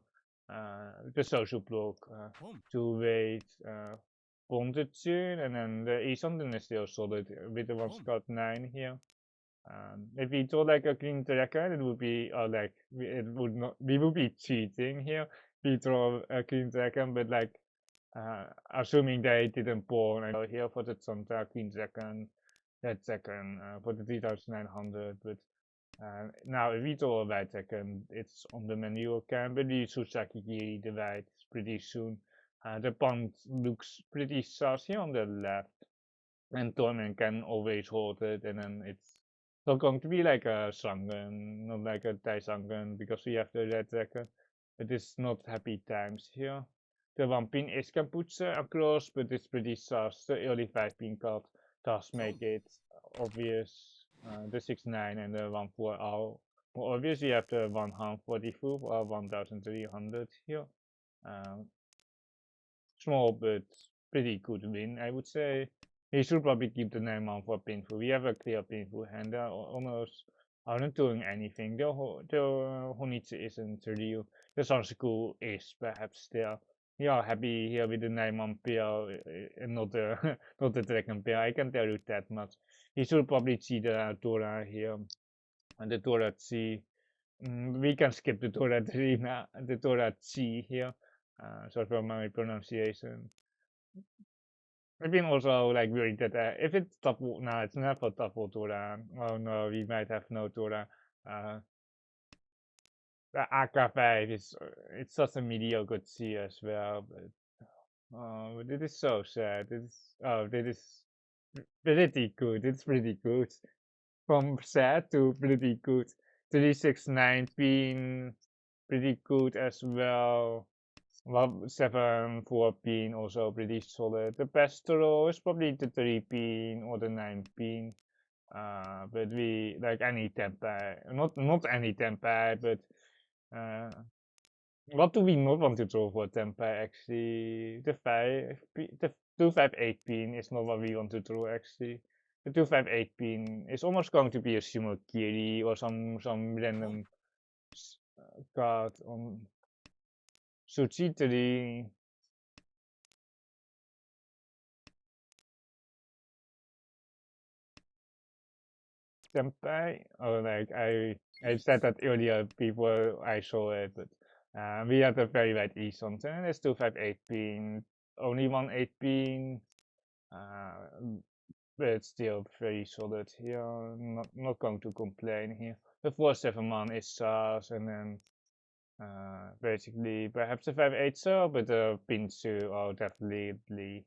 The social block to wait bonded soon, and then the Isondan is still solid with the one Scott 9 here. If we draw like a green tracker, it would be like it would not we would be cheating here. Peter Queen second, but like assuming they didn't pawn, and here for the Santa Queen second, that second for the 3900, but now if we draw a white second, it's on the menu again, but the Susaki the white is pretty soon. The pawn looks pretty sus here on the left, and Torment can always hold it, and then it's not going to be like a Sangen, not like a Tai Sangen, because we have the red second. It is not happy times here. The 1 pin is can put across, but it's pretty sus. The early 5 pin card does make it obvious. The 6-9 and the 1-4 are more obvious. We have the 144 or 1300 here. Small but pretty good win, I would say. He should probably keep the name on for Pinfu. We have a clear Pinfu hand. They almost aren't doing anything. The Honitsu isn't real. The Sansaku is perhaps still. We are happy here with the name on PL and not the not the Dragon PL. I can tell you that much. He should probably see the Dora here. And the Dora C. We can skip the Dora 3 now. The Dora C here. Sorry for my pronunciation. I've been also like worried that if it's top, no, it's never top Tora. Oh no, we might have no Tora. The AK5 is it's such a mediocre C as well, but oh, but it is so sad. It is pretty good. It's pretty good. From sad to pretty good. 369 being pretty good as well. Well, 7-4 pin also pretty solid. The best roll is probably the 3 pin or the 9 pin. But we like any tempai, not any tempai, but what do we not want to draw for tempai actually? The 258 pin is not what we want to draw actually. The 258 pin is almost going to be a Sumo Kiri or some random card on Suchitari. Senpai? Oh, like I said that earlier before I saw it, but we had a very wide east on and it's 258 pin, only 1 8 pin, uh, but it's still very solid here. Not going to complain here. The 4-7 man is SARS, and then basically perhaps the 5-8 so, but the pins are definitely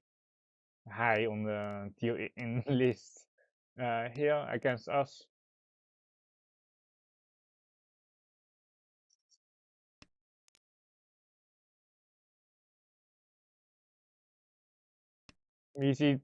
high on the deal in list here against us. We see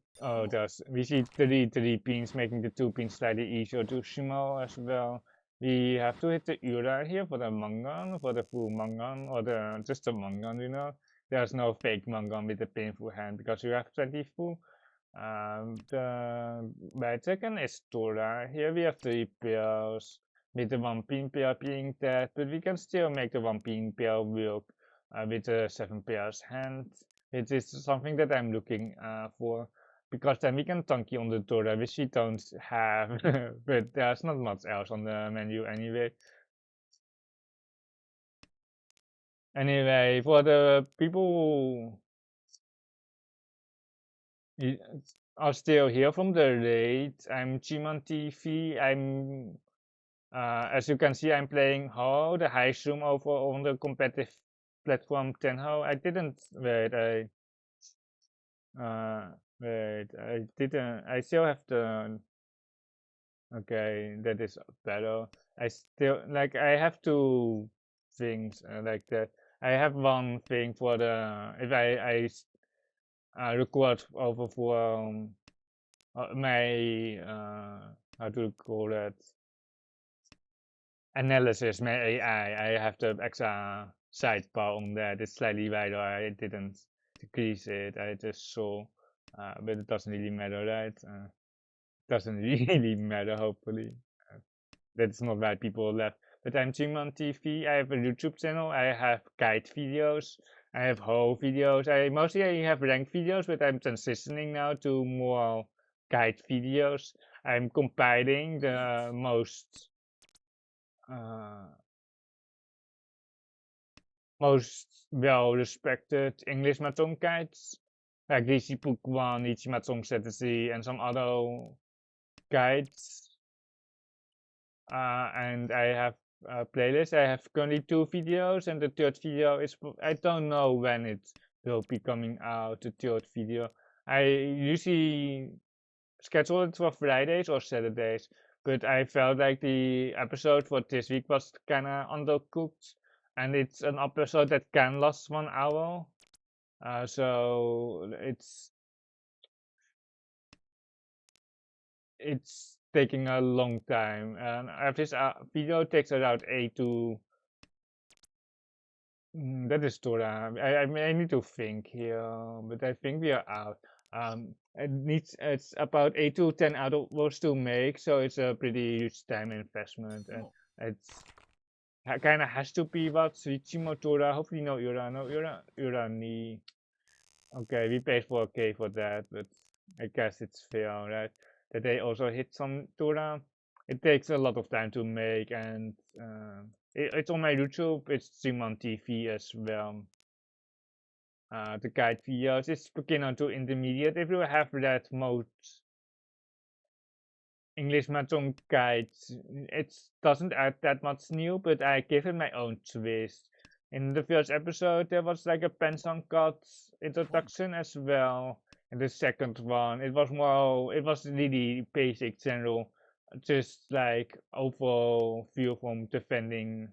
we see three pins making the 2 pins slightly easier to shimmer as well. We have to hit the Ura here for the Mangan, for the full Mangan, or just the Mangan, you know. There's no fake Mangan with the painful hand because you have 20 full. The bad second is Tora. Here we have 3 pairs with the 1 pin pair being dead, but we can still make the 1 pin pair work with the 7 pairs hand. It is something that I'm looking for, because then we can tanky on the Tora, which we don't have, but there's not much else on the menu anyway. Anyway, for the people who are still here from the raid, I'm ChunmanTV. As you can see, I'm playing Houou, the high zoom over on the competitive platform Tenhou. I didn't wait, I didn't. I still have the. Okay, that is better. I still like. I have two things like that. I have one thing for the if I record over for my how to call that analysis, my AI. I have the extra sidebar on that. It's slightly wider. I didn't decrease it. I just saw, but it doesn't really matter, right? Doesn't really matter, hopefully. That's not why people left. But I'm ChunmanTV. I have a YouTube channel. I have guide videos. I have whole videos. I have rank videos, but I'm transitioning now to more guide videos. I'm compiling the most most well-respected English Mahjong guides, like Riichi Book 1, Riichi Mahjong Strategy, and some other guides. And I have a playlist. I have currently 2 videos, and the third video is, I don't know when it will be coming out, the third video. I usually schedule it for Fridays or Saturdays, but I felt like the episode for this week was kinda undercooked, and it's an episode that can last 1 hour. So it's taking a long time, and if this video takes around 8 to that is Tora. I need to think here, but I think we are out. It's about 8 to 10 hours to make, so it's a pretty huge time investment, and it's kind of has to be what Suichimo Tora. Hopefully, no Ura ni. Okay, we paid 4K for that, but I guess it's fair, right? That they also hit some Tora. It takes a lot of time to make, and it's on my YouTube. It's ChunmanTV as well. The guide videos. It's beginner to intermediate. If you have read most English Mahjong guides, it doesn't add that much new, but I give it my own twist. In the first episode, there was like a Pensong God introduction as well. In the second one, it was really basic, general, just like overall view from defending,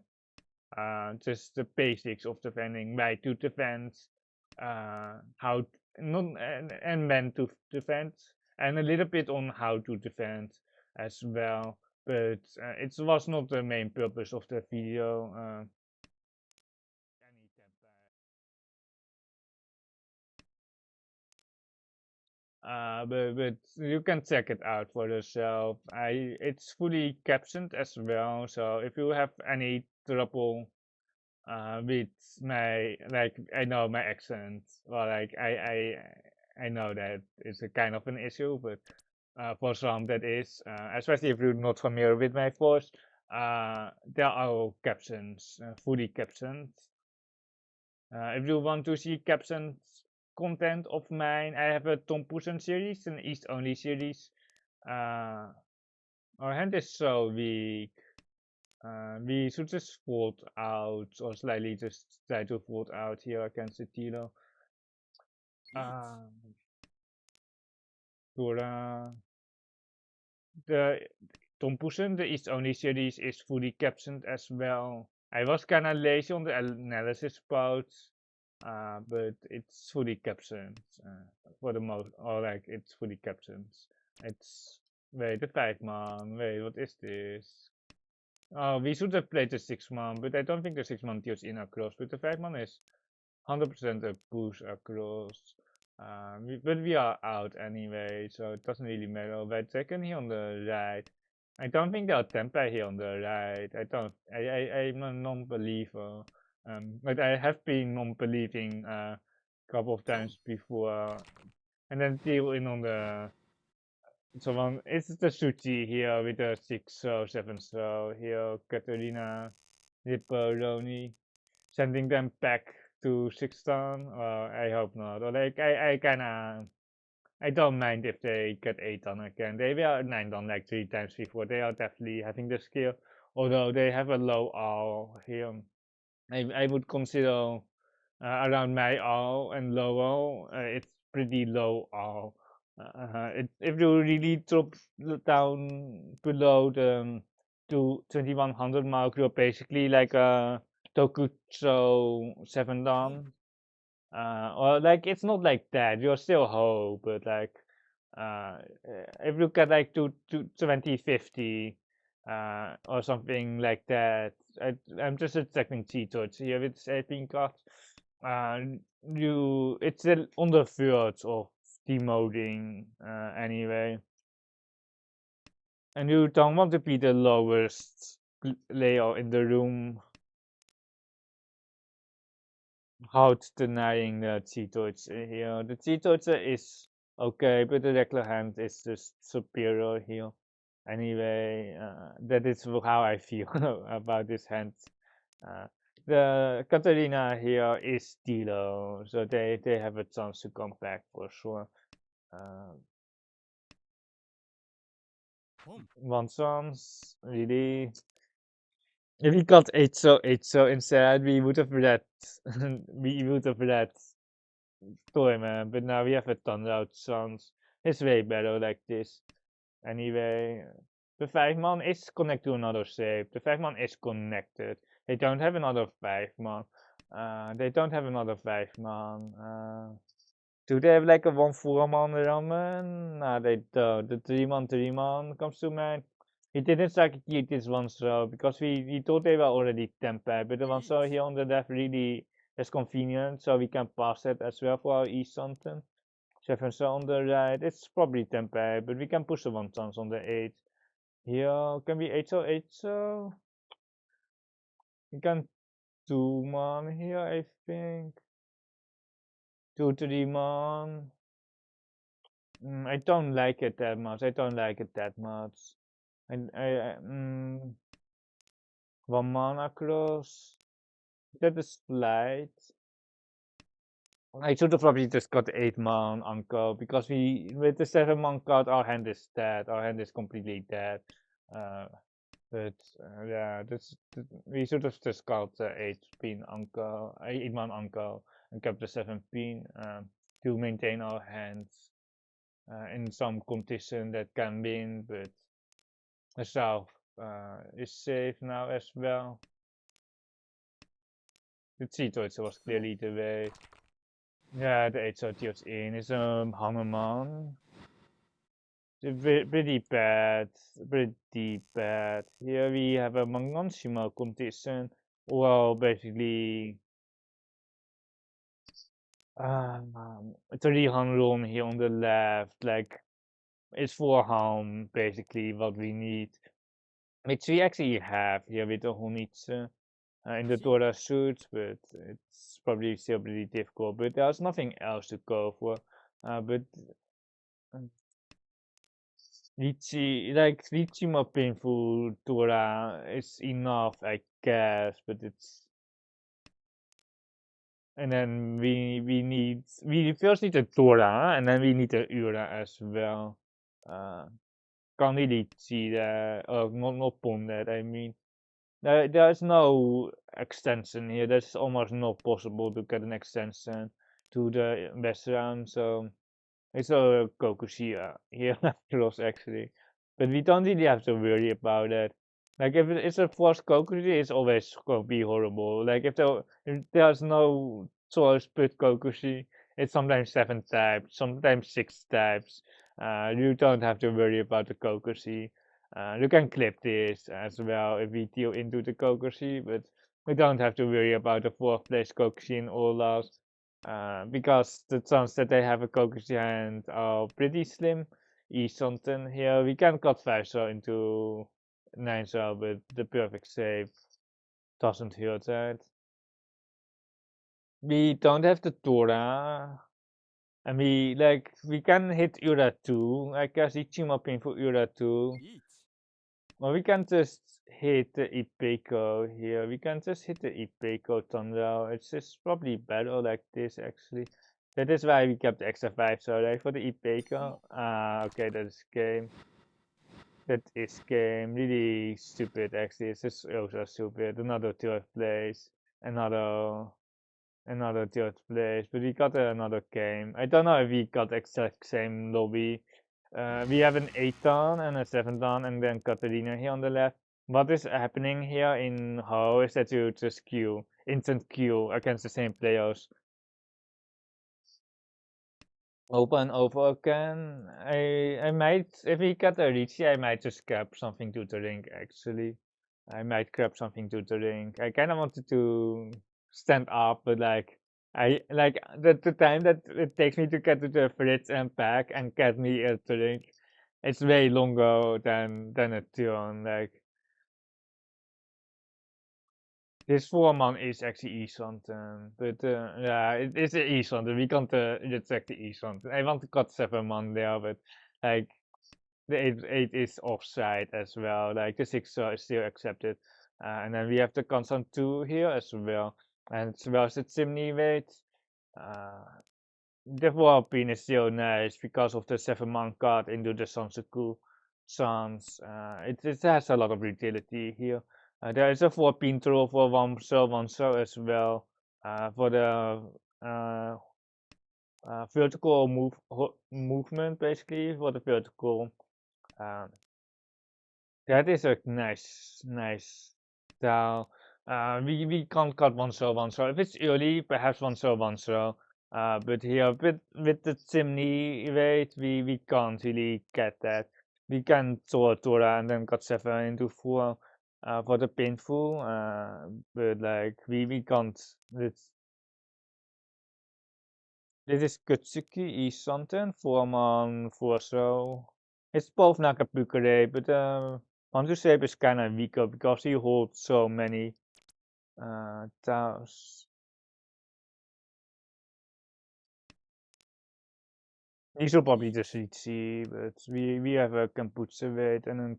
just the basics of defending, right to defend, how not and when to defend, and a little bit on how to defend as well. But it was not the main purpose of the video. Any but you can check it out for yourself. It's fully captioned as well, so if you have any trouble with my, like, I know my accent, well, like I know that it's a kind of an issue, but for some that is, especially if you're not familiar with my voice, there are captions, fully captioned. If you want to see captioned content of mine, I have a Tom Poussin series, an East only series. Our hand is so weak. We should just fold out, or slightly just try to fold out here against the Tilo. Dora. The Tom Poussin, the East Only series, is fully captioned as well. I was kinda lazy on the analysis part, but it's fully captioned for the most, or like it's fully captioned. It's, wait, the 5 man, wait, what is this? Oh, we should have played the 6 man, but I don't think the 6 man deals in across, but the 5 man is 100% a push across. But we are out anyway, so it doesn't really matter. But second here on the right, I don't think there are tempai here on the right. I'm a non-believer. But I have been non-believing a couple of times before. And then deal in on the someone, it's the Suchi here with the 6 or 7 so here, Katerina, Ripperoni, sending them back to 6 down. I hope not. Or like I kinda, I don't mind if they get 8 down again. They were 9 down like 3 times before. They are definitely having the skill, although they have a low R here. I would consider around my R and lower, it's pretty low R. If you really drop down below the to 2100 mark, you're basically like a Tokucho 7 down. Or like it's not like that. You're still whole, but like if you get like to 2050 or something like that. I'm just expecting cheaters here with 18 cards. Uh, it's on the verge of demoting anyway, and you don't want to be the lowest layer in the room. Houdt denying the cheaters here. The cheaters is okay, but the regular hand is just superior here. Anyway, that is how I feel about this hand. The Katarina here is Tilo, so they have a chance to come back for sure. One chance, really. If we got 8 so instead, we would have read we would have read Toyman, but now we have a ton of chance. It's way better like this. Anyway, the 5-man is connected to another shape. The 5-man is connected. They don't have another 5-man. They don't have another 5-man. Do they have like a 1 4-man ramen? No, they don't. The 3-man comes to mind. He didn't succeed this one throw because we thought they were already 10 pair, but the one throw here on the left really is convenient, so we can pass it as well for our East something. 7 so on the right, it's probably 10 pair, but we can push the 1 chance on the 8. Here, can we 8 so 8 so? We can 2-man here, I think. 2 3-man. I don't like it that much. I don't like it that much. I 1 man across. That is light. I should have probably just got 8-man uncle because we with the 7-man card our hand is dead. Our hand is completely dead. But yeah, we should have just got the 8-pin uncle, 8-man uncle, and kept the 7-pin to maintain our hands in some competition that can win. But the south is safe now as well. The Cheetoids was clearly the way. Yeah, the 8 is in. It's a Hanuman. Pretty bad. Pretty bad. Here we have a Manganshima competition. Well, basically, 300 here on the left. Like, it's for home, basically, what we need. Which we actually have here with the Honitsu. In the Dora suit, but it's probably still pretty difficult. But there's nothing else to go for. But Riichi more painful Dora is enough, I guess. But it's and then we first need a Dora, and then we need a Ura as well. Can't really see that. Oh, not Pon that. I mean. There's no extension here. That's almost not possible to get an extension to the best round. So it's a Kokushia here close actually. But we don't really have to worry about that. Like if it's a forced Kokushi, it's always gonna be horrible. Like if there's no choice but Kokushi, it's sometimes 7 types, sometimes 6 types. You don't have to worry about the Kokushi. You can clip this as well if we deal into the Kokushi, but we don't have to worry about the 4th place Kokushi in all loss. Because the chance that they have a Kokushi hand are pretty slim. Something here, we can cut 5 so into 9 so, but the perfect save doesn't hurt that. We don't have the Tora, and we can hit Ura too. I guess Ichima pin for Ura too. Well, we can just hit the Ipeco here. We can just hit the Ipeco Thunder. It's just probably better like this actually. That is why we kept the extra 5 so right for the Ipeco. Okay, that is game. That is game. Really stupid actually. It's just also stupid. Another 3rd place. Another 3rd place. But we got another game. I don't know if we got exact same lobby. We have an 8-ton and a 7-ton and then Katarina here on the left. What is happening here in Houou is that you just queue, instant queue against the same players. Over and over again. I might, if we get a Riichi, I might just grab something to drink actually. I might grab something to drink. I kind of wanted to stand up, but like, the time that it takes me to get to the fridge and pack and get me a drink, it's way longer than a turn. Like, this 4-man is actually something, but yeah, it is a something. We can't reject the something. I want to cut 7-man there, but like the 8 is offside as well. Like the 6 is still accepted. And then we have the constant 2 here as well. And as well as the chimney weight. The Warpin is still nice because of the 7-man card into the Sansaku Sans. It has a lot of utility here. There is a 4-pin throw for 1 cell as well. For the uh, vertical movement, basically, for the vertical. Um, that is a nice style. We can't cut 1 cell. If it's early, perhaps 1 cell. But here with the chimney rate, we can't really get that. We can Tora and then cut 7 into 4 for the painful. But like we can't. Dit is Kutsuki is something for 4 It's both Nakapukure, but Mantusep is kind of weaker because he holds so many towers. He should probably just Riichi, but we have a Kamputse weight and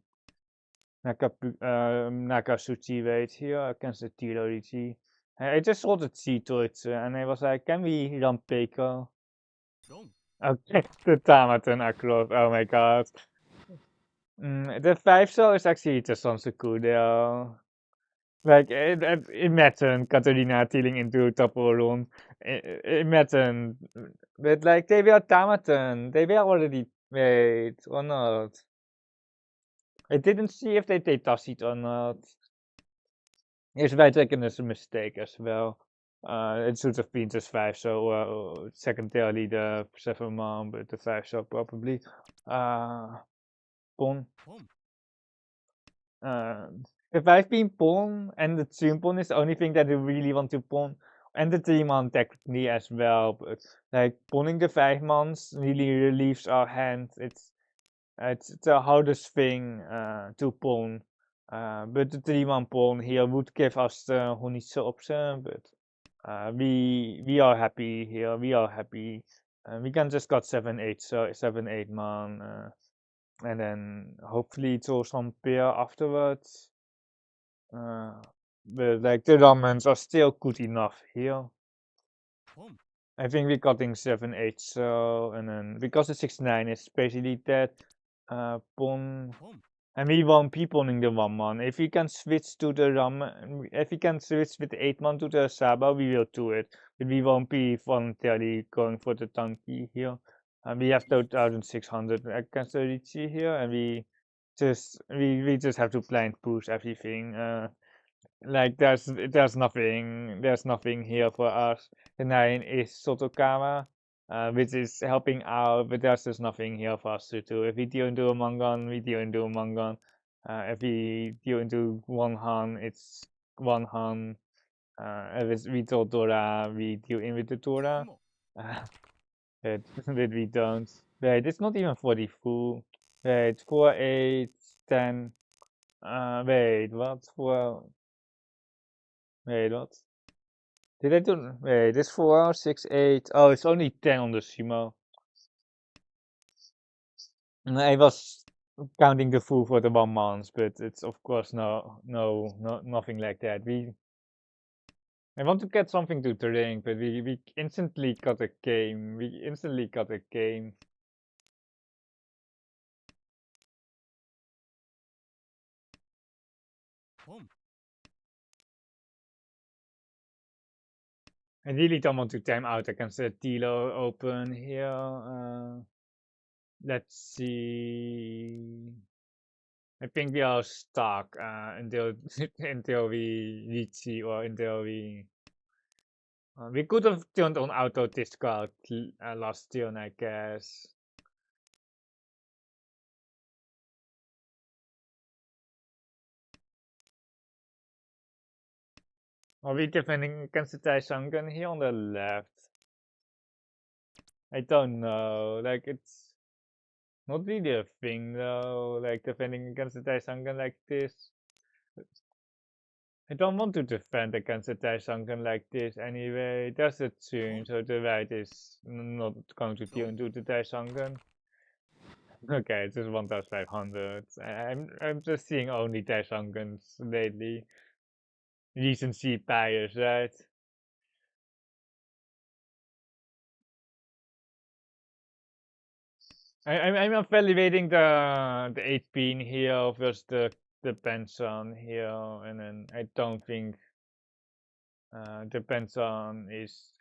a Nakasuchi weight here against the Tiro Riichi. I just saw the Chitoitsu and I was like, can we run Peiko? Okay, the Tamaton across, oh my god. The 5 cell is actually just Sansaku there. Like, imagine Katarina dealing into Taporon. Imagine. But, like, they were Tamaton. They were already. Wait, or not? I didn't see if they toss it or not. Yes, wij taking is a mistake as well. It should have been just 5, so secondarily the 7-man, but the 5 cell probably. Pon. If I've been pawn and the tune pawn is the only thing that I really want to pawn, and the 3-man technically as well, but like pawning the 5-mans really relieves our hand. It's the hardest thing to pawn. But the 3-man pawn here would give us the Honitsu option, but we are happy here. We are happy. We can just got 7-8, so 7-8-man. And then hopefully draw some pair afterwards. But like the ramens are still good enough here. I think we're cutting 7-8, so and then because the 6-9 is basically dead, pawn. And we won't be pawning the 1-man. If we can switch to the if we can switch with the 8-man to the Saba, we will do it. But we won't be voluntarily going for the Tanki here. And we have 2,600 against the Riichi here, and we just have to blind push everything. Like there's nothing here for us. The 9 is Sotokawa, which is helping out, but there's just nothing here for us to do. If we deal into a Mangan, we deal into a Mangan. If we deal into 1-han, it's 1-han. If we do Dora, we deal in with the Dora. But we don't. Wait, it's not even 44. Wait, 4, 8, 10. Wait, what? Wait, what? Did I do? Wait, this 4, 6, 8. Oh, it's only 10 on the Sumo. I was counting the full for the 1-mans, but it's of course nothing like that. I want to get something to drink, but we instantly got a game. We instantly got a game. I really don't want to time out against the Tilo open here. Let's see. I think we are stuck until until we reach or until we could have turned on auto discard last turn, I guess. Are we defending against the Taishangan here on the left? I don't know. Like it's not really a thing though. Like defending against the Taishangan like this. I don't want to defend against the Taishangan like this anyway. There's a tune, so the right is not going to deal into the Taishangan. Okay, it's just 1,500. I'm just seeing only Taishangans lately. recency bias, right? I'm evaluating the 8 pin here versus the Benson here, and then I don't think the Benson is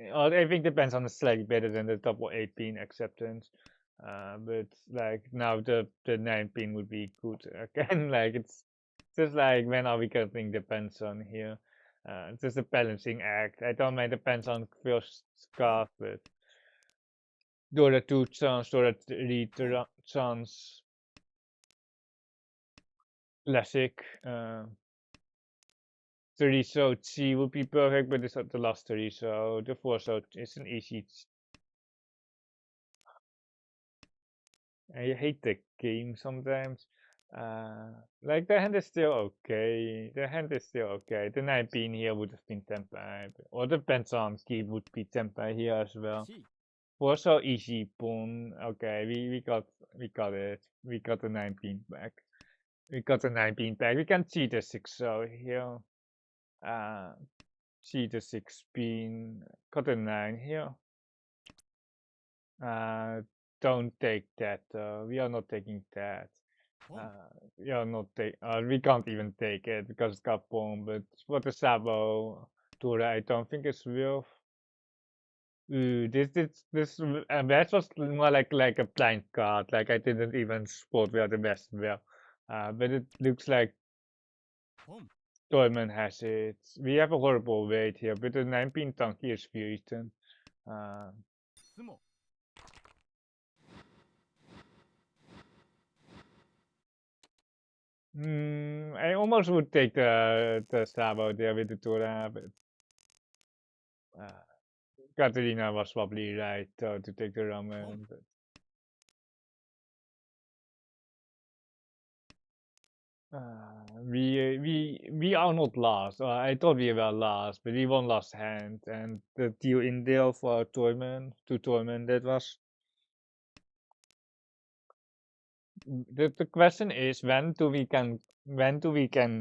I think the Benson is slightly better than the double 8 pin acceptance. But like now the 9 pin would be good again. Like it's just like when are we getting the Benson here? It's just a balancing act. I don't mind the Benson first scarf, but door two chance, door three chance, classic. 30 so T would be perfect, but it's not the last 30, so the 4 so it's an easy. I hate the game sometimes. Like the hand is still okay. The hand is still okay. The 9 pin here would have been tempered, or the Benson key would be tempered here as well. 4 so easy pawn. Okay, we got it. We got the 9 pin back. We got the 9 pin back. We can see the 6 so here. See the 6 pin. Got the 9 here. Don't take that. We are not taking that. We are not take. We can't even take it because it's got pawn. But for the Sabo Tura, I don't think it's worth. That was more like a blind card. Like I didn't even spot where the best were. But it looks like Dolman has it. We have a horrible weight here, but the 9 pin donkey is fusion. I almost would take the Sabo there with the Tora, but Katerina was probably right to take the ramen. But, we are not last. I thought we were last, but we won last hand, and the deal in deal for tournament to tournament that was. The question is when do we can when do we get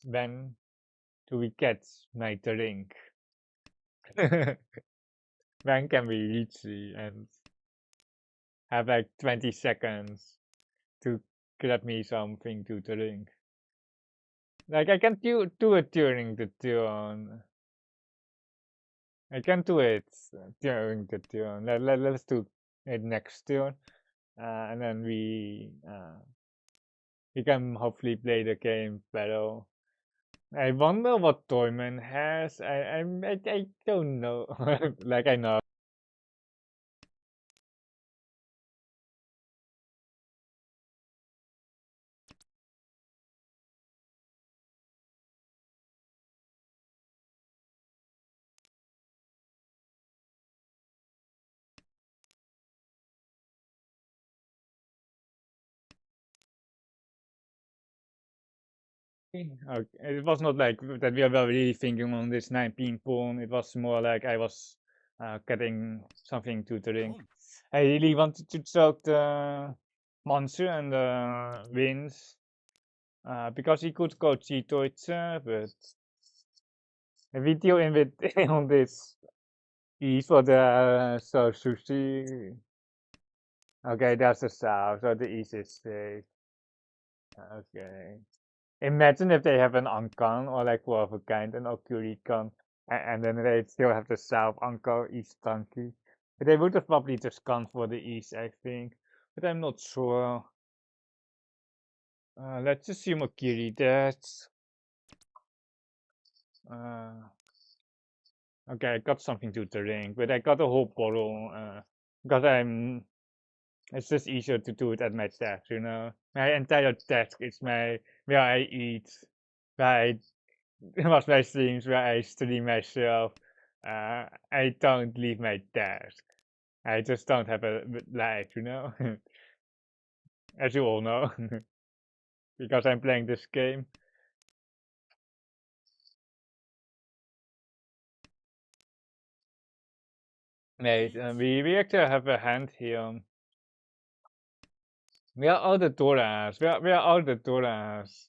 my drink? When can we reach the and have like 20 seconds to grab me something to drink? Like I can do it during the turn. I can do it during the turn. Let's do it next turn. And then we can hopefully play the game better. I wonder what Toyman has. I don't know. Like I know. Okay. It was not like that we were really thinking on this 9 pin pawn. It was more like I was getting something to drink. I really wanted to choke the monster and the wins because he could go G-Deutsche, but if we deal in with on this E for the so sushi. Okay, that's the south, so the east is safe. Okay. Imagine if they have an Ankan or like one of a kind, an Okurikan, and then they still have the South Anko, East Tanki. But they would have probably just gone for the East, I think. But I'm not sure. Let's assume Okiri. That's uh, okay. I got something to drink, but I got a whole bottle. Because I'm. It's just easier to do it at my desk, you know. My entire desk is my where I eat, where I watch my streams, where I stream myself. I don't leave my desk. I just don't have a life, you know, as you all know, because I'm playing this game. Mate, we actually have a hand here. We are all the Doras. We are all the Doras.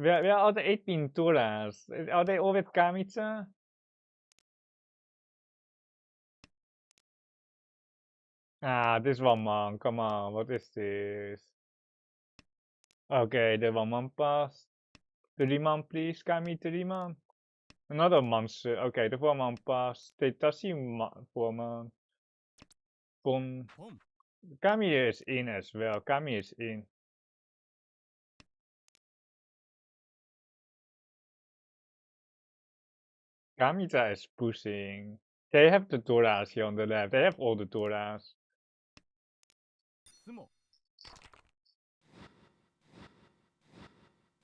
where are the 18 Turas? Are they all with Kamitsa? Ah, this one man, come on, what is this? Okay, the 1 man passed. 3 man, please, Kami, 3 man. Another monster. Okay, the 4 man passed. Tashi 4 man. Pon. Kami is in as well. Kami is in. Kamita is pushing. They have the Toras here on the left. They have all the Toras.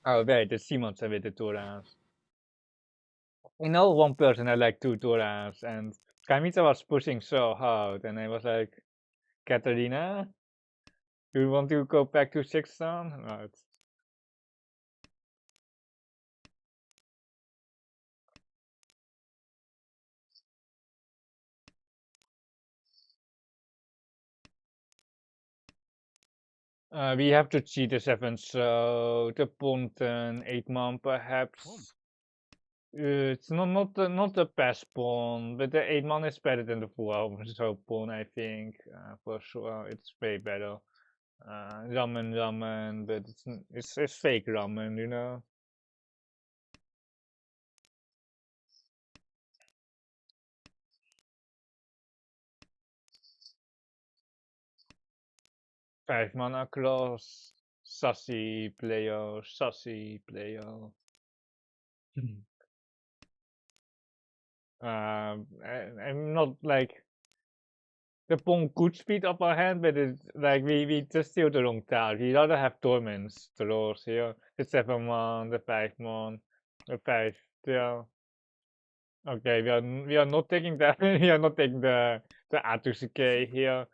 Oh, wait, the Simons are with the Toras. I know one person had like 2 Toras, and Kamita was pushing so hard, and I was like, Katarina, do you want to go back to 6 star? No, it's we have to cheat the 7, so the Ponten 8 man perhaps. It's not the best pawn, but the 8 man is better than the 4 pawn, I think. For sure, it's way better. Ramen, but it's fake ramen, you know. Five mana cross, sassy player. I'm not like the pawn could speed up our hand, but it's like we just steal the wrong tile. We rather have torments draws here. The 7 man, the 5 man, the 5. Yeah. Okay, we are not taking that. We are not taking the Atusuke here.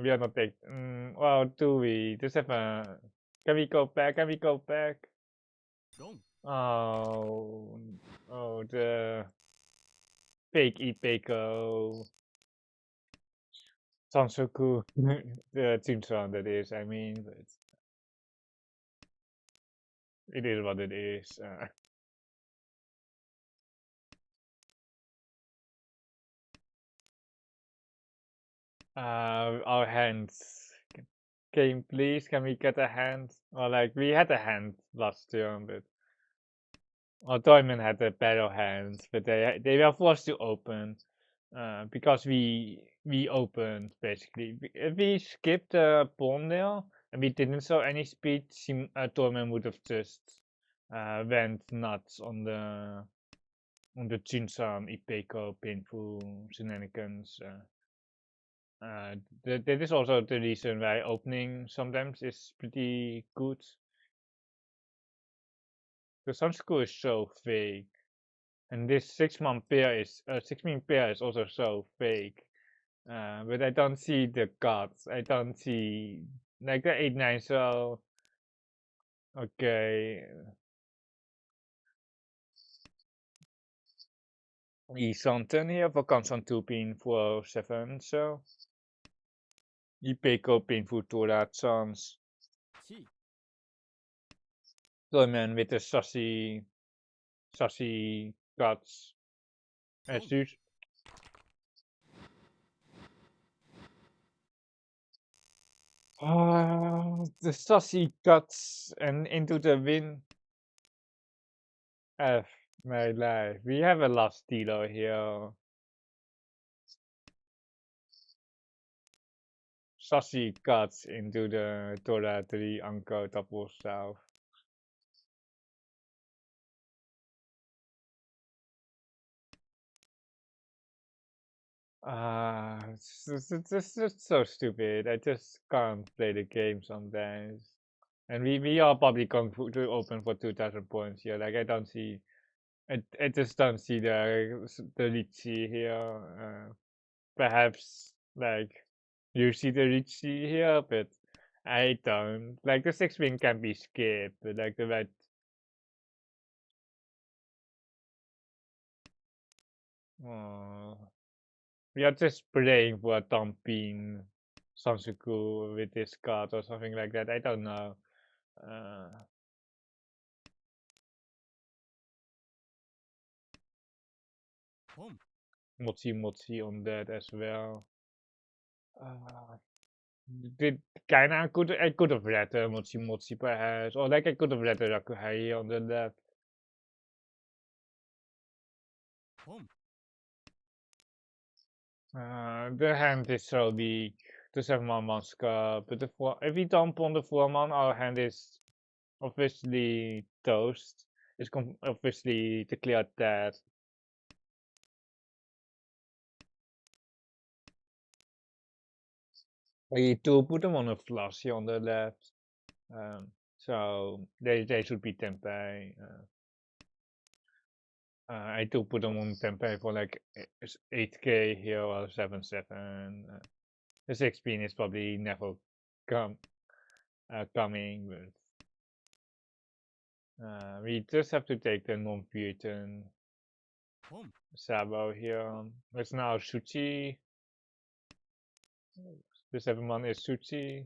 We are not taking. Well, do we? The 7. Can we go back? Can we go back? Oh, oh, the fake Ipeko. Sounds so cool. The team sound that is, I mean, but it is what it is. Our hands. Game, please. Can we get a hand? Or like we had a hand last turn, but well, Diamond had a better hand, but they were forced to open. Because we opened basically. If we skipped the pawn there and we didn't show any speed, Torment would have just went nuts on the Jinsan Ipeko painful shenanigans. That is also the reason why opening sometimes is pretty good. The Sunschool is so fake. And this 6 man pair is 6 man pair is also so fake. But I don't see the cards. I don't see like the 8-9. So okay, something here for constant 2 pin 407. So Ipeko painful to that chance. Diamond with the sassy cards. As usual. The sassy cuts and into the win. F my life. We have a last dealer here. Sassy cuts into the Tora 3 Anko double south. It's just so stupid. I just can't play the game sometimes. And we are probably going to open for 2,000 points here. Like I don't see, I just don't see the Riichi here. Perhaps like you see the Riichi here, but I don't. Like the 6 wing can be skipped, but like the red. Oh, we are just praying for a dumping Sansuku with this card or something like that. I don't know. Uh, Mochi on that as well. Uh, did kinda I could have read Mochi perhaps, or like I could have read the Rakuhei on the left. The hand is so weak. The 7-man Manska, but if we dump on the 4-man, our hand is obviously toast. It's obviously declared dead. We do put them on a flush here on the left. So they should be tempeh. I do put them on tempeh for like 8k here or 7-7. The 6-pin is probably never come coming, but we just have to take the non-Futon Sabo here. It's now Suchi. The 7-man is Suchi.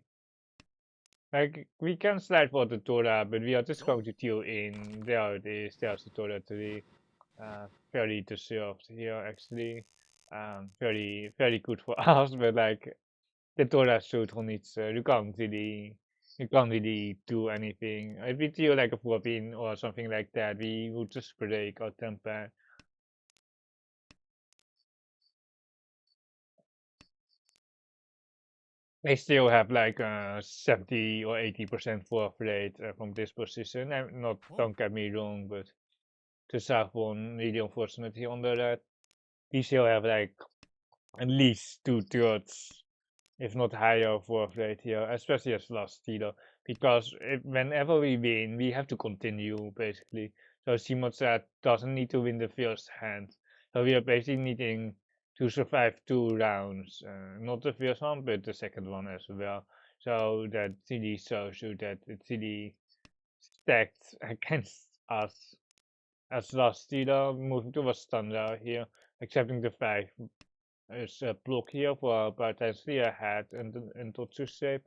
Like, we can slide for the Tora, but we are just going to deal in. There it is, there's the Tora 3. Very deserved here, actually. Very good for us, but like, the Tora shoot on its, you can't really do anything. If we deal like a 4-pin or something like that, we would just break our temper. They still have like 70 or 80% fourth rate from this position. Don't get me wrong, but the South one really unfortunately on the red. We still have like at least 2/3, if not higher fourth rate here, especially as last stealer. Because whenever we win, we have to continue basically. So Simotsa doesn't need to win the first hand. So we are basically needing to survive 2 rounds. Not the first one, but the second one as well. So that really shows you that it's really stacked against us as last stealer, moving towards standard here, accepting the 5 is a block here for potentially a head and Totsu shape.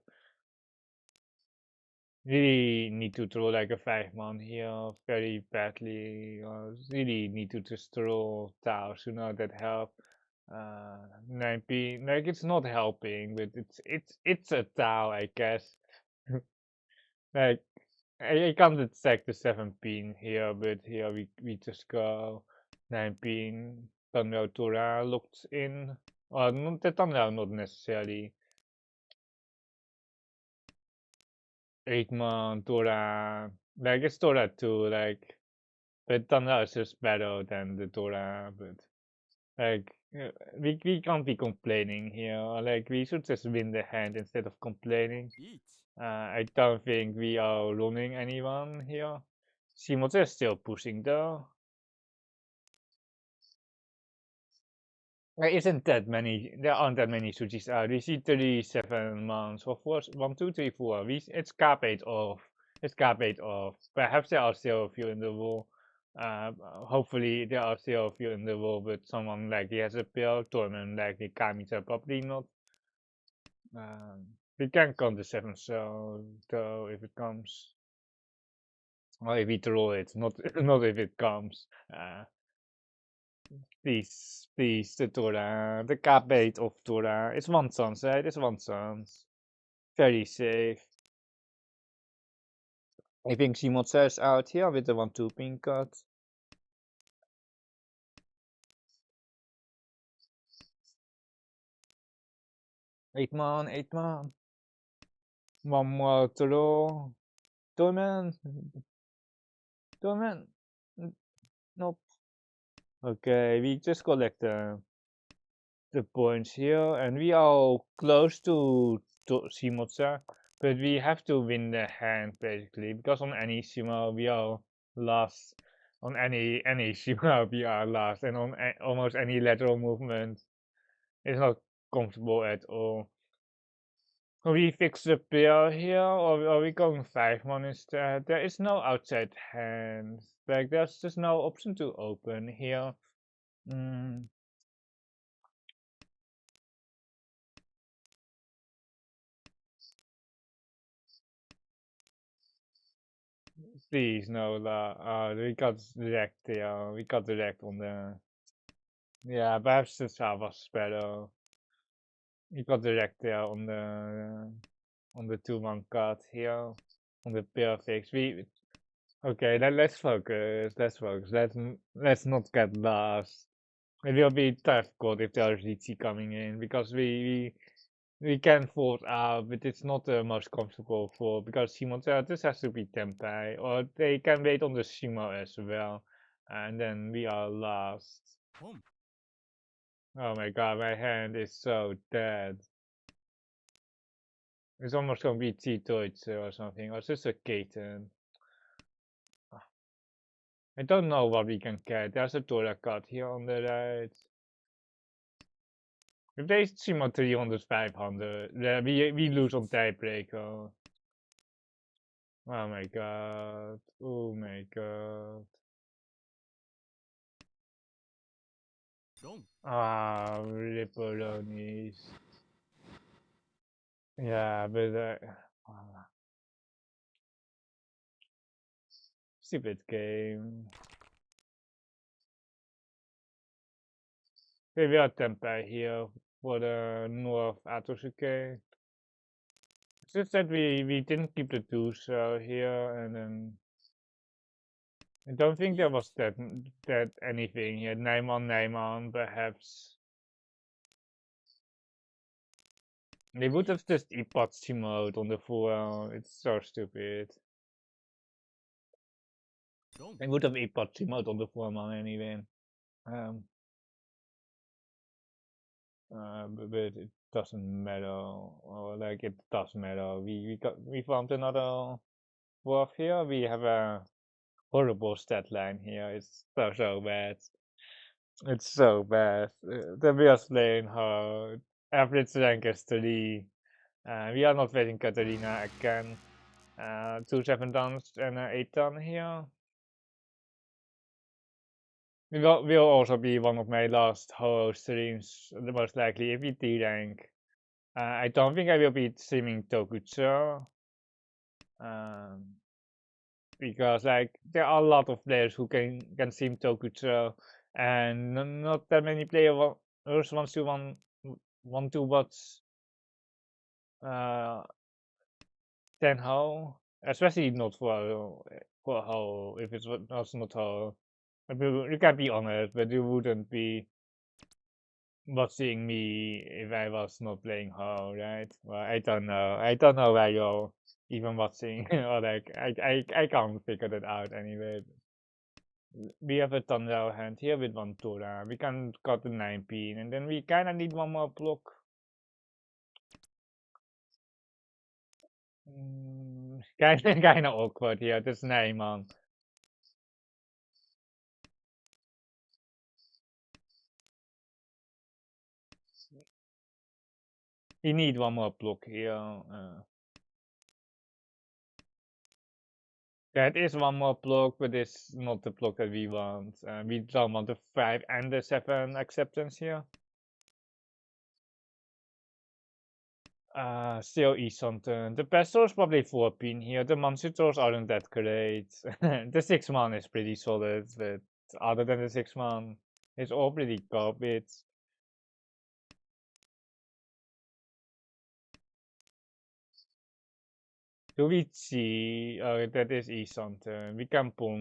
Really need to throw like a 5-man here very badly. Really need to just throw Taos, that help. 9p, like it's not helping, but it's a Tao, I guess. Like I can't detect the 7-pin here, but here we just go 9-pin. Thunder Tora looked in. Well, not the Thunder, not necessarily. 8-man Tora, like it's Tora too, like, but Thunder is just better than the Tora, but like we can't be complaining here. Like we should just win the hand instead of complaining. I don't think we are running anyone here. Simons is still pushing though. There isn't that many. There aren't that many Suchis out. We see 37 months. Of course, 1, 2, 3, 4. It's carpet off. It's carpet off. Perhaps there are still a few in the wall. Hopefully there are still a few in the wall, but someone like he has a pill. Tournament like the Kamita probably not. We can count the 7 so though if it comes. Or if we draw it, not not if it comes. Please, the Torah, the carpet of Torah. It's one chance, right? It's one chance. Very safe. I think Simon says out here with the 1-2 pin cut. Eight man. One more draw. Torment. Nope. Okay, we just collect the points here, and we are close to Simotsa, but we have to win the hand basically, because on any Simo we are last. On any Simo we are last, and on almost any lateral movement it's not comfortable at all. We fix the pair here, or are we going 5-man instead? There is no outside hand. Like there's just no option to open here. Mm. Please, no, we got direct there. We got direct on the Yeah, perhaps the South was better. You got direct there on the 2-1 card here on the perfects. We okay. Let's focus. Let's focus. Let's not get lost. It will be difficult if there's Riichi coming in because we can fold out, but it's not the most comfortable for because Shimo this has to be Tempai, or they can wait on the Shimo as well, and then we are lost. Oh my god, my hand is so dead. It's almost gonna be T-Deutsche or something, or just a Katen. I don't know what we can get. There's a Tora card here on the right. If they Shimo 300, 500, then we lose on tiebreaker. Oh my god. Oh my god. Ah, Ripolonies. Yeah, but stupid game. Maybe I'll temper here for the North Atosuke. It's just that we didn't keep the two here, and then I don't think there was that anything here. Nijman, perhaps. They would have just Ipatsi mode on the full. It's so stupid. They would have Ipatsi mode on the full anyway. Um, but it doesn't matter, or like it does matter. We found another wolf here. We have a horrible stat line here. It's so bad. It's so bad. The we are playing hard. Average rank is 3. We are not waiting Katarina again. 2 7 tons and 8 ton here. Will also be one of my last Houou streams, the most likely if we D rank. I don't think I will be streaming Tokutsu. Because like there are a lot of players who can stream Tokutsu, and not that many players wants to want to watch uh Tenhou, especially not for Hou. If it's not Hou, you can be honest, but you wouldn't be watching me if I was not playing Hou, right? Well, I don't know. I don't know why you're even watching, or like I can't figure that out anyway. We have a Thunder hand here with one Tora. We can cut the 9 pin, and then we kinda need one more block. Kinda awkward here. This 9 man. We need one more block here. That is one more block, but it's not the block that we want. We don't want the 5 and the 7 acceptance here. Still East something. The Pestos probably 4 pin here. The Mansutos aren't that great. The 6 man is pretty solid, but other than the 6 man, it's all pretty garbage. Do we see? That is East something. We can pull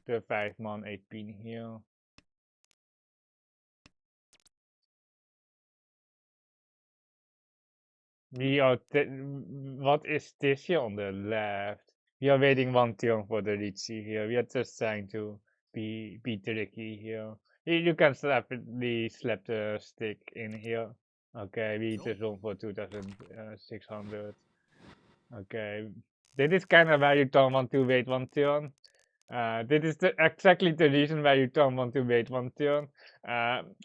the 5 man 8 pin here. We are. What is this here on the left? We are waiting one turn for the Riichi here. We are just trying to be tricky here. You can slap the stick in here. Okay, we just won for 2,600. Okay, this is kind of why you don't want to wait one turn. This is exactly the reason why you don't want to wait one turn.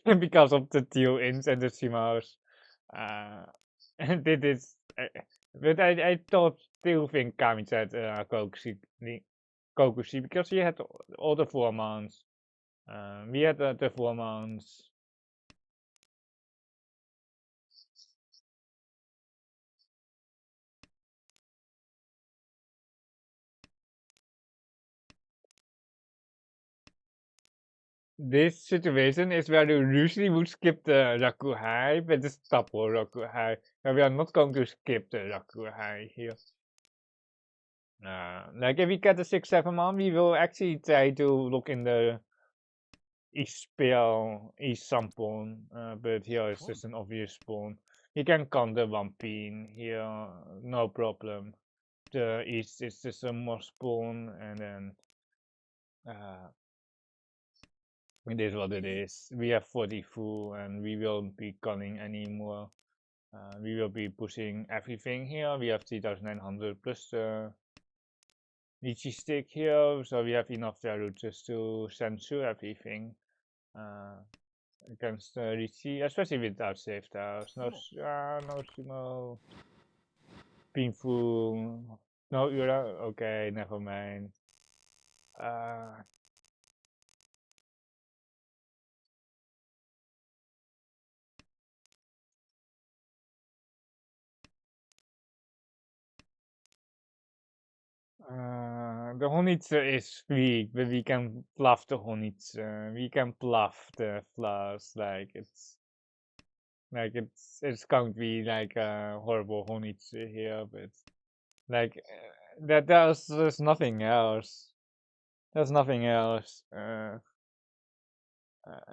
Because of the 2 inch and the Shimos. And this is, but I thought still think Kami said Kokushi because he had all the 4 months. We had the 4 months. this situation is where you usually would skip the Raku High, but it's double Raku High. And we are not going to skip the Raku High here. Like if we get the 6-7 man, we will actually try to look in the spell, spawn, but here is just an obvious spawn. You can counter one pin here, no problem. The east is just a more spawn, and then it is what it is. We have 40 full, and we won't be calling anymore. We will be pushing everything here. We have 3900 plus the Riichi stick here, so we have enough value just to censor everything against Riichi, especially without safe towers. No, no sumo. Painful. No Ura. Okay, never mind. The Honitsu is weak, but we can bluff the Honitsu. We can bluff the flaws. It's going to be like a horrible Honitsu here, but like there's nothing else. There's nothing else.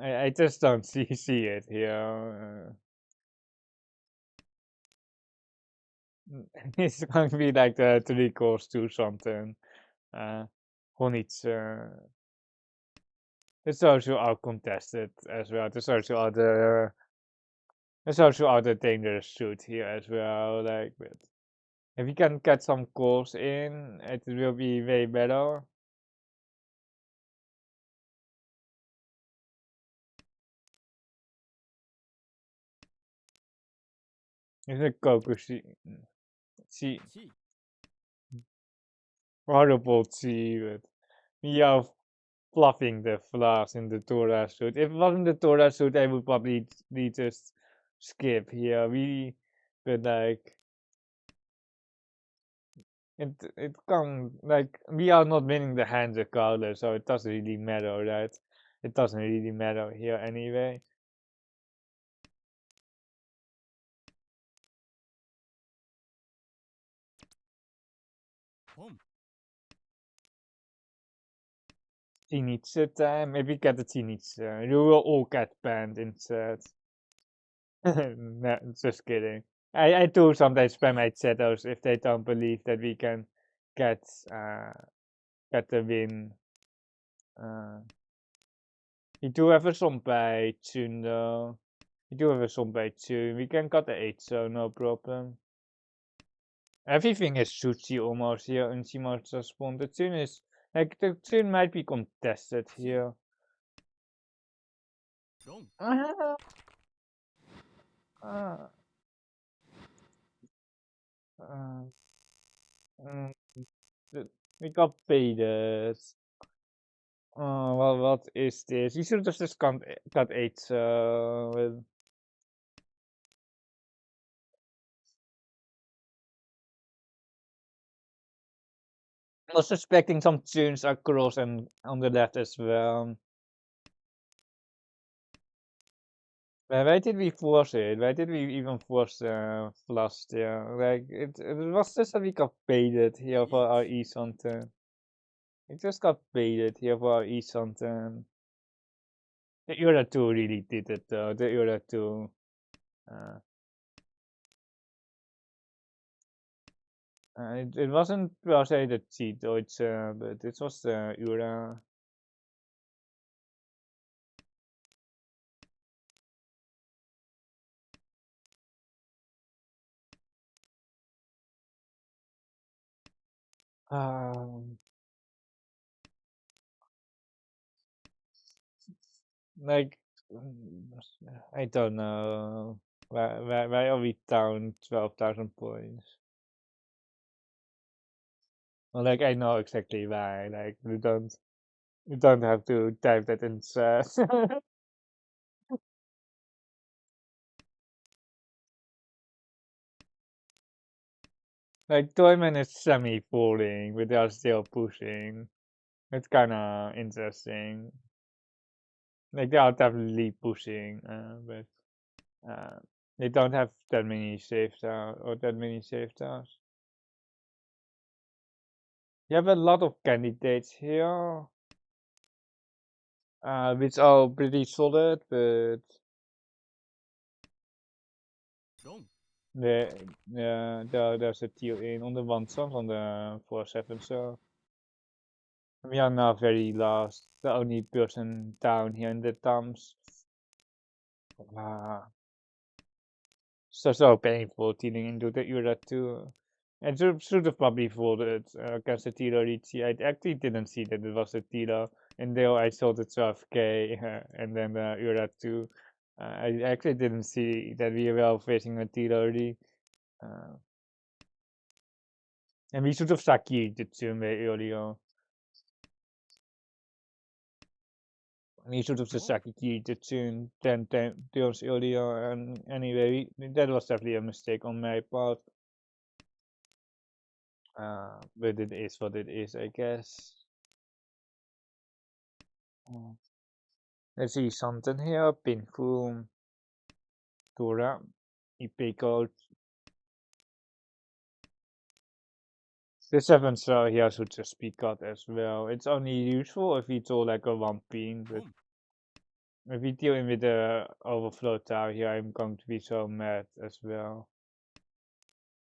I just don't see it here. It's going to be like the 3 calls to something. Honitsu. It's also out contested as well. There's also other dangerous shoot here as well. Like, but if you can get some calls in, it will be way better. It's a Kokushi. See, horrible see, but we are fluffing the flaws in the Torah suit. If it wasn't the Torah suit, I would probably just skip here. But like, it come like we are not winning the hands regardless, so it doesn't really matter, right? It doesn't really matter here anyway. Teenage time. Maybe get the teenage. You will all get banned instead. No, just kidding. I do sometimes spam my shadows if they don't believe that we can get get the win. We do have a Sonpai soon though. We do have a Sonpai soon. We can cut the 8, so no problem. Everything is sushi almost here in Shimo's spawn. The tune is like the tune might be contested here. We got baited. Oh, well, what is this? You should have just got 8 with... I was suspecting some tunes across and on the left as well. Why did we force it? Why did we even force flush there? Like, it was just that we got baited here for our E-Sun turn. We just got baited here for our E-Sun turn. The Ura 2 really did it though. The Ura 2. It wasn't per se the cheat Deutsche, but it was the Ura. Like, I don't know. Why are we down 12,000 points? Well, like, I know exactly why. Like, you don't have to type that in chat. Like, Toyman is semi-falling, but they are still pushing. It's kinda interesting. Like they are definitely pushing, but they don't have that many save towers or that many save towers. You have a lot of candidates here, which are pretty solid, but there's a tier in on the 1 on the 4-7, so we are now very last, the only person down here in the Thames. So painful tuning into the era too. And should have probably folded against the Tilo Riichi. I actually didn't see that it was a Tilo until I saw the 12k and then the era 2. I actually didn't see that we were facing a Tilo Ri. And we should have Saki the Tsume earlier. We should have Saki the Tsun 10 turns earlier. And anyway, that was definitely a mistake on my part. But it is what it is, I guess. Let's see something here. Painful. Tora. IP code. The 7-star here should just be cut as well. It's only useful if we do like a 1 pin, but if we deal in with the overflow tower here, I'm going to be so mad as well.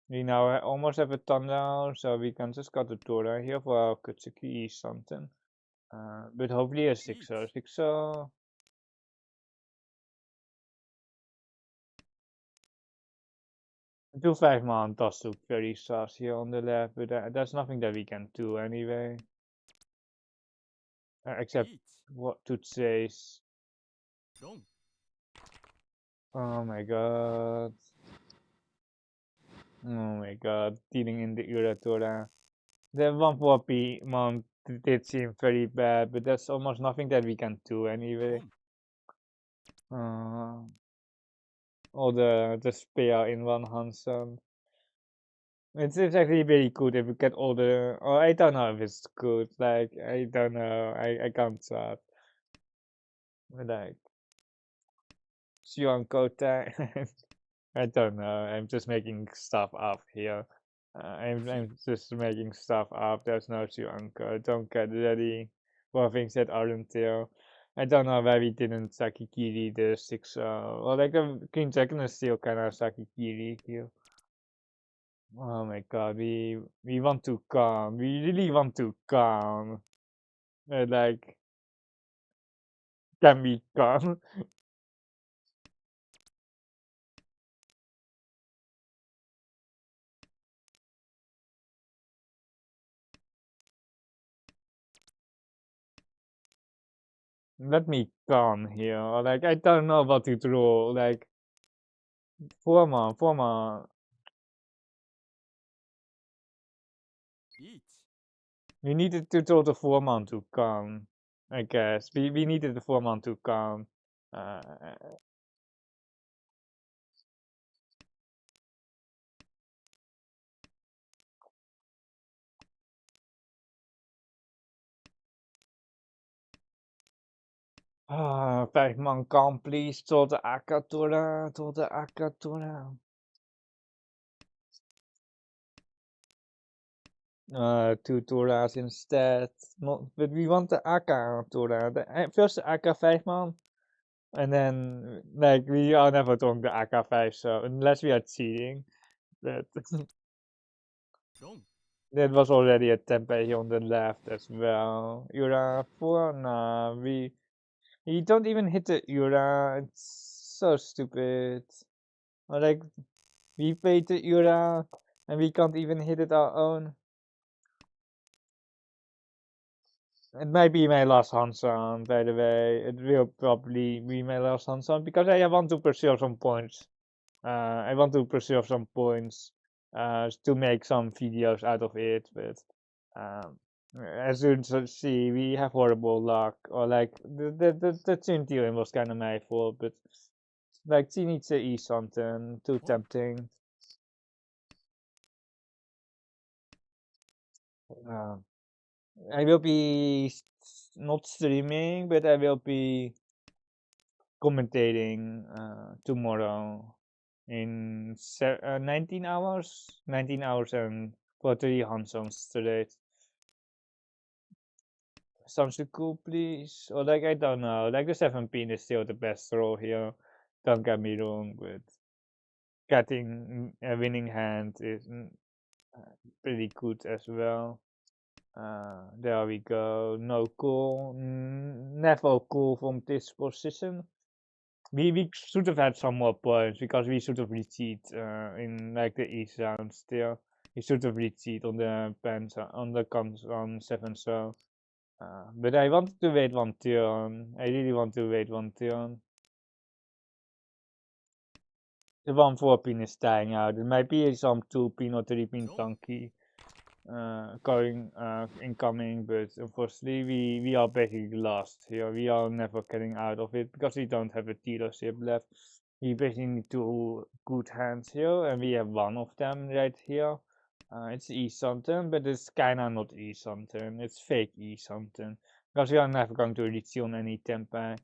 We now almost have a ton now, so we can just cut the Tora here for our Kutsuki something. But hopefully a 6-star. 6-star. 2-5 man does look very sus here on the left, but there's nothing that we can do anyway. Except what to chase. Oh my god. Oh my god. Dealing in the Uratora. The 1-4 month did seem very bad, but there's almost nothing that we can do anyway. All the spare in one Hanson. It's actually very good if you get all the. Oh, I don't know if it's good. Like I don't know. I can't start. Like Xion Kota. I don't know. I'm just making stuff up here. I'm just making stuff up. There's no Xion. Don't get ready for things that aren't there. I don't know why we didn't Sakikiri the 6. Well, like the King Dragon is still kind of Sakikiri here. Oh my god, we want to come. We really want to come. Like, can we come? Let me come here. Like, I don't know what to draw. Like, 4 man, 4 man. We needed to draw the 4 man to come. I guess we needed the 4 man to come. Uh, 5 man come, please. Draw the Akatura. Draw the Akatura. 2 Toras instead. Not, but we want the Aka Tora. First the Aka 5 man, and then like we are never doing the Aka 5, so unless we are cheating, that that was already a tempe here on the left as well. Ura 4, nah, we don't even hit the Ura. It's so stupid. Like we paid the Ura and we can't even hit it our own. It might be my last Hanson, by the way. It will probably be my last Hanson because I want to preserve some points. I want to preserve some points to make some videos out of it. But as you see, we have horrible luck. Or like the Chin Team was kind of my fault, but like she needs to eat something too tempting. I will be not streaming, but I will be commentating tomorrow in 19 hours, 19 hours and 40 Hansons straight. Something cool, please. Or like I don't know, like the 7 pin is still the best roll here. Don't get me wrong, but getting a winning hand is pretty good as well. There we go. No cool. Never cool from this position. We should have had some more points because we should have retreat in like the east round still. We should have retreat on the pens on the cons on 7 so. But I wanted to wait 1 turn. I really want to wait 1 turn. The 1 4 pin is dying out. It might be some 2 pin or 3 pin tanky going incoming, but unfortunately we are basically lost here. We are never getting out of it because we don't have a dealership left. We basically need 2 good hands here, and we have one of them right here. It's E-something, but it's kinda not E-something. It's fake E-something because we are never going to reach on any tempai.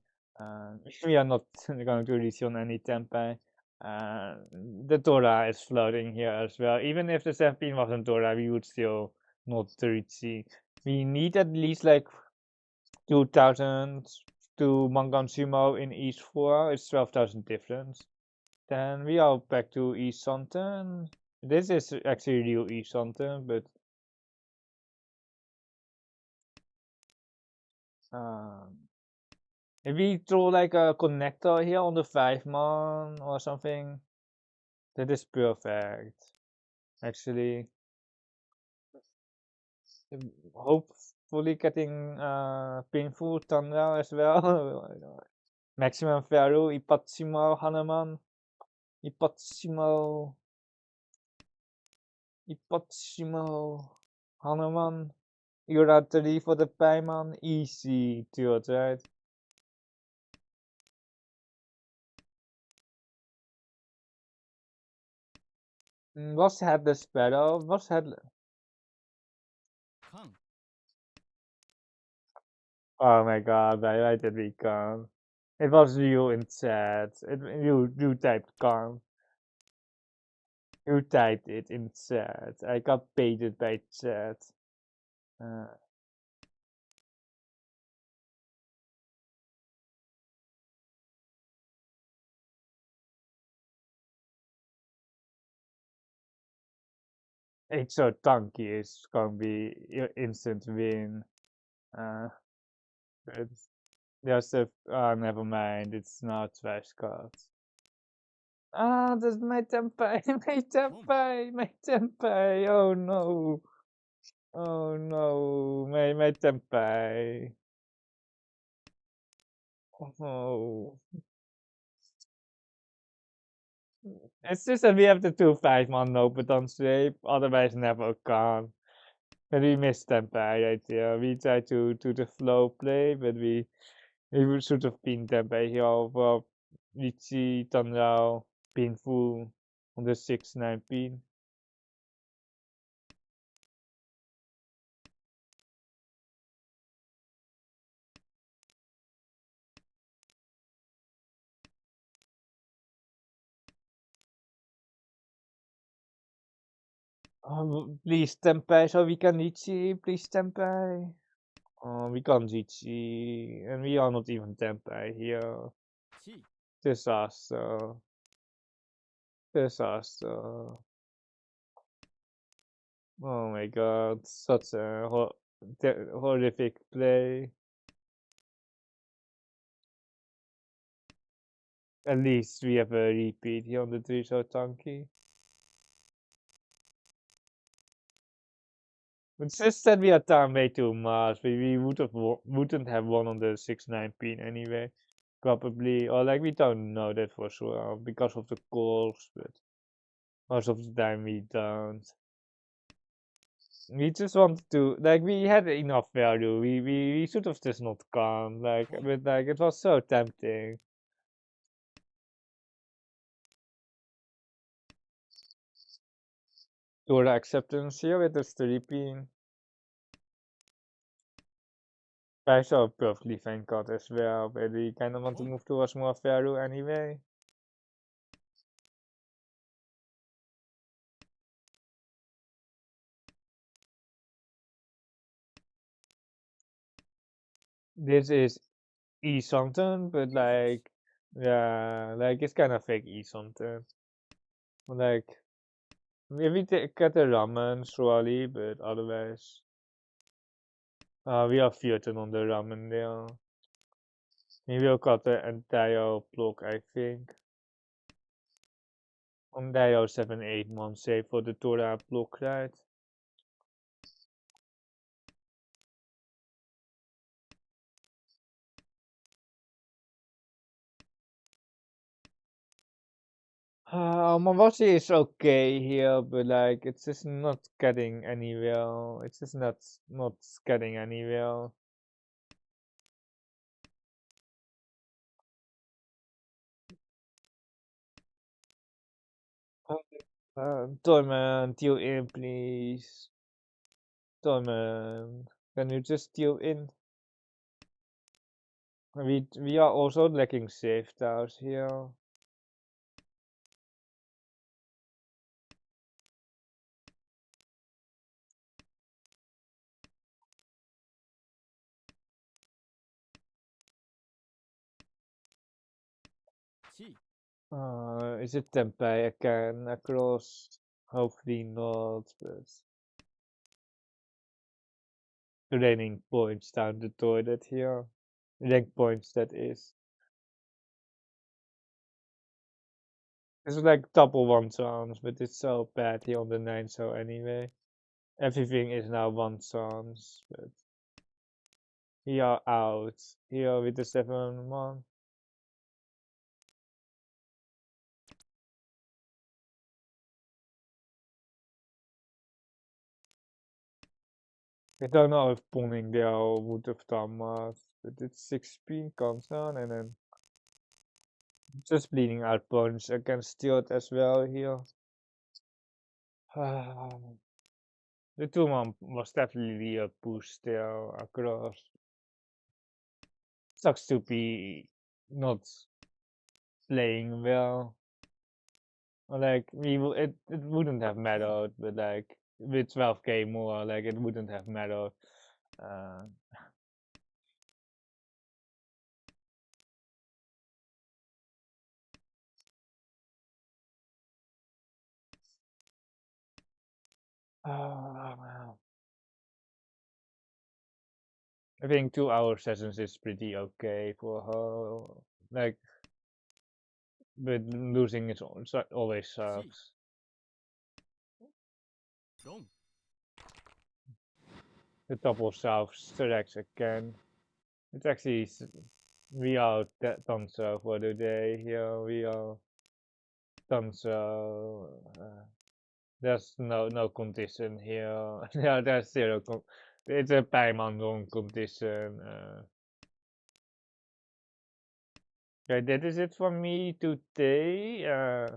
We are not going to reach on any tempai. The Dora is floating here as well. Even if the 17 wasn't Dora, we would still not reach. We need at least like 2,000 to Mangan Sumo in East 4. It's 12,000 difference. Then we are back to East something. This is actually real East something, but if we throw like a connector here on the 5-man or something, that is perfect. Actually, hopefully getting painful thunder as well. Maximum value, Ipatsimo Hanuman, Ipatsimo, Ipatsimo Hanuman. You're at 3 for the payman, easy to right? Was had the sparrow? Was had? Oh my god, why did we come? It was you in chat. You typed con. You typed it in chat. I got baited by chat. Uh, it's so tanky. It's gonna be instant win. Uh, but just a never mind. It's not trash cards. Ah, that's my tempai, my tempai, my tempai. Oh no. Oh no, my tempai. Oh. It's just that we have the 2 5-man no button shape, otherwise never can. And we missed tempai right here. We tried to do the flow play, but we should have been tempai here over Riichi, Tenhou, painful on the 6-9 pin. Oh, please tempai so we can Riichi, please tempai. Oh, we can't Riichi, and we are not even tempai here. Disaster. Disaster. Oh my god, such a horrific play. At least we have a repeat here on the 3-shot tanky. It's just that we are down way too much. We wouldn't have won on the 6-9 pin anyway. Probably, or like we don't know that for sure because of the calls, but most of the time we don't. We just wanted to like we had enough value. We should have just not gone. But like it was so tempting. Your acceptance here with the 3 pin. I saw perfectly fine cut as well, but we kind of want to move towards more Pharaoh anyway. This is E something, but like, yeah, like it's kind of fake E something. Like, maybe get the ramen surely, but otherwise, we are feared on the ramen there. Maybe we'll cut the entire block, I think. Entire 7-8 months, say, for the Torah block, right? Mawashi is okay here, but like, it's just not getting anywhere. It's just not getting anywhere. Diamond, deal in, please. Diamond, can you just deal in? We are also lacking safe towers here. Is it Tempeh again across? Hopefully not, but raining points down the toilet here. Rank points, that is. It's like double one chance, but it's so bad here on the 9, so anyway. Everything is now one chance, but we are out here with the 7-1. I don't know if pawning there would have done much, but it's 16 comes down and then just bleeding out pawns against Stewart as well here. The 2-1 was definitely a push there across. Sucks to be not playing well. Like it wouldn't have mattered, but like with 12k more, like it wouldn't have mattered. Uh, wow. I think 2-hour sessions is pretty okay for her. Like, but losing is always sucks. The double south stacks again. It's actually we are done so for the day here. We are done so. There's no condition here. Yeah, there's zero. It's a Paimon condition. Okay, that is it for me today.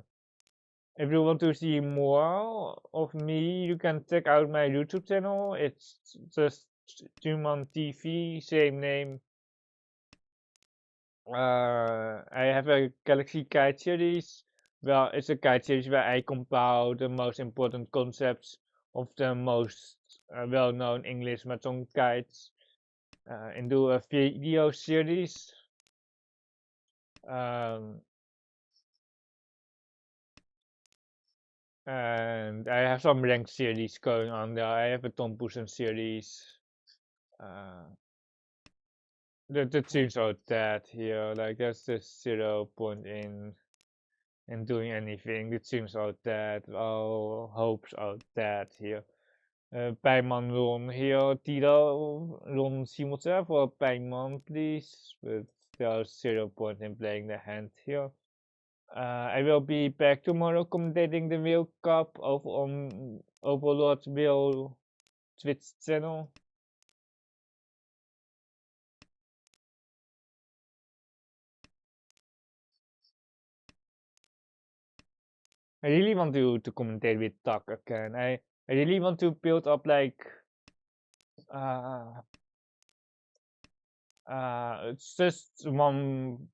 If you want to see more of me, you can check out my YouTube channel. It's just ChunmanTV, same name. I have a Galaxy Guide series. Well, it's a guide series where I compile the most important concepts of the most well-known English Mahjong guides into a video series. Um, and I have some ranked series going on there. I have a Tom Pusen series. Uh, the teams are dead here. Like there's just 0 point in doing anything. The teams are dead. All hopes are dead here. Pijman Ron here. Tito Ron Simulta for Pijman, please. But there's 0 point in playing the hand here. I will be back tomorrow commentating the World Cup over on Overlord Will Twitch channel. I really want to commentate with Tuck again. I really want to build up like uh It's just one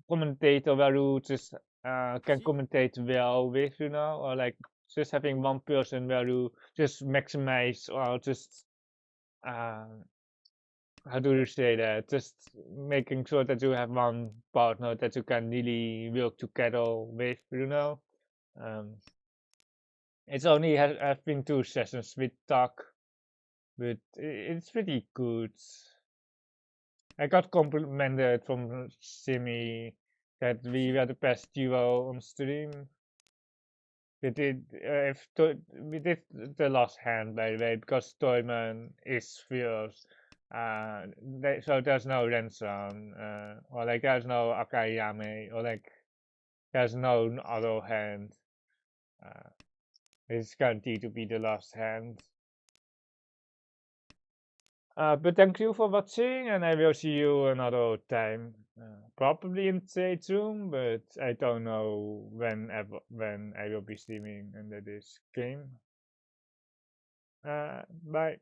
commentator where you just can commentate well with, or like just having one person where you just maximize or just uh, how do you say that? Just making sure that you have one partner that you can really work together with, Um, it's only have been 2 sessions with Tuck, but it's pretty good. I got complimented from Simi that we were the best duo on stream. We did the last hand by the way because Toyman is fierce. So there's no Renson, or like there's no Akayame, or like there's no other hand. Uh, it's guaranteed to be the last hand. But thank you for watching, and I will see you another time. Probably in Tate's room, but I don't know when I will be streaming under this game. Bye.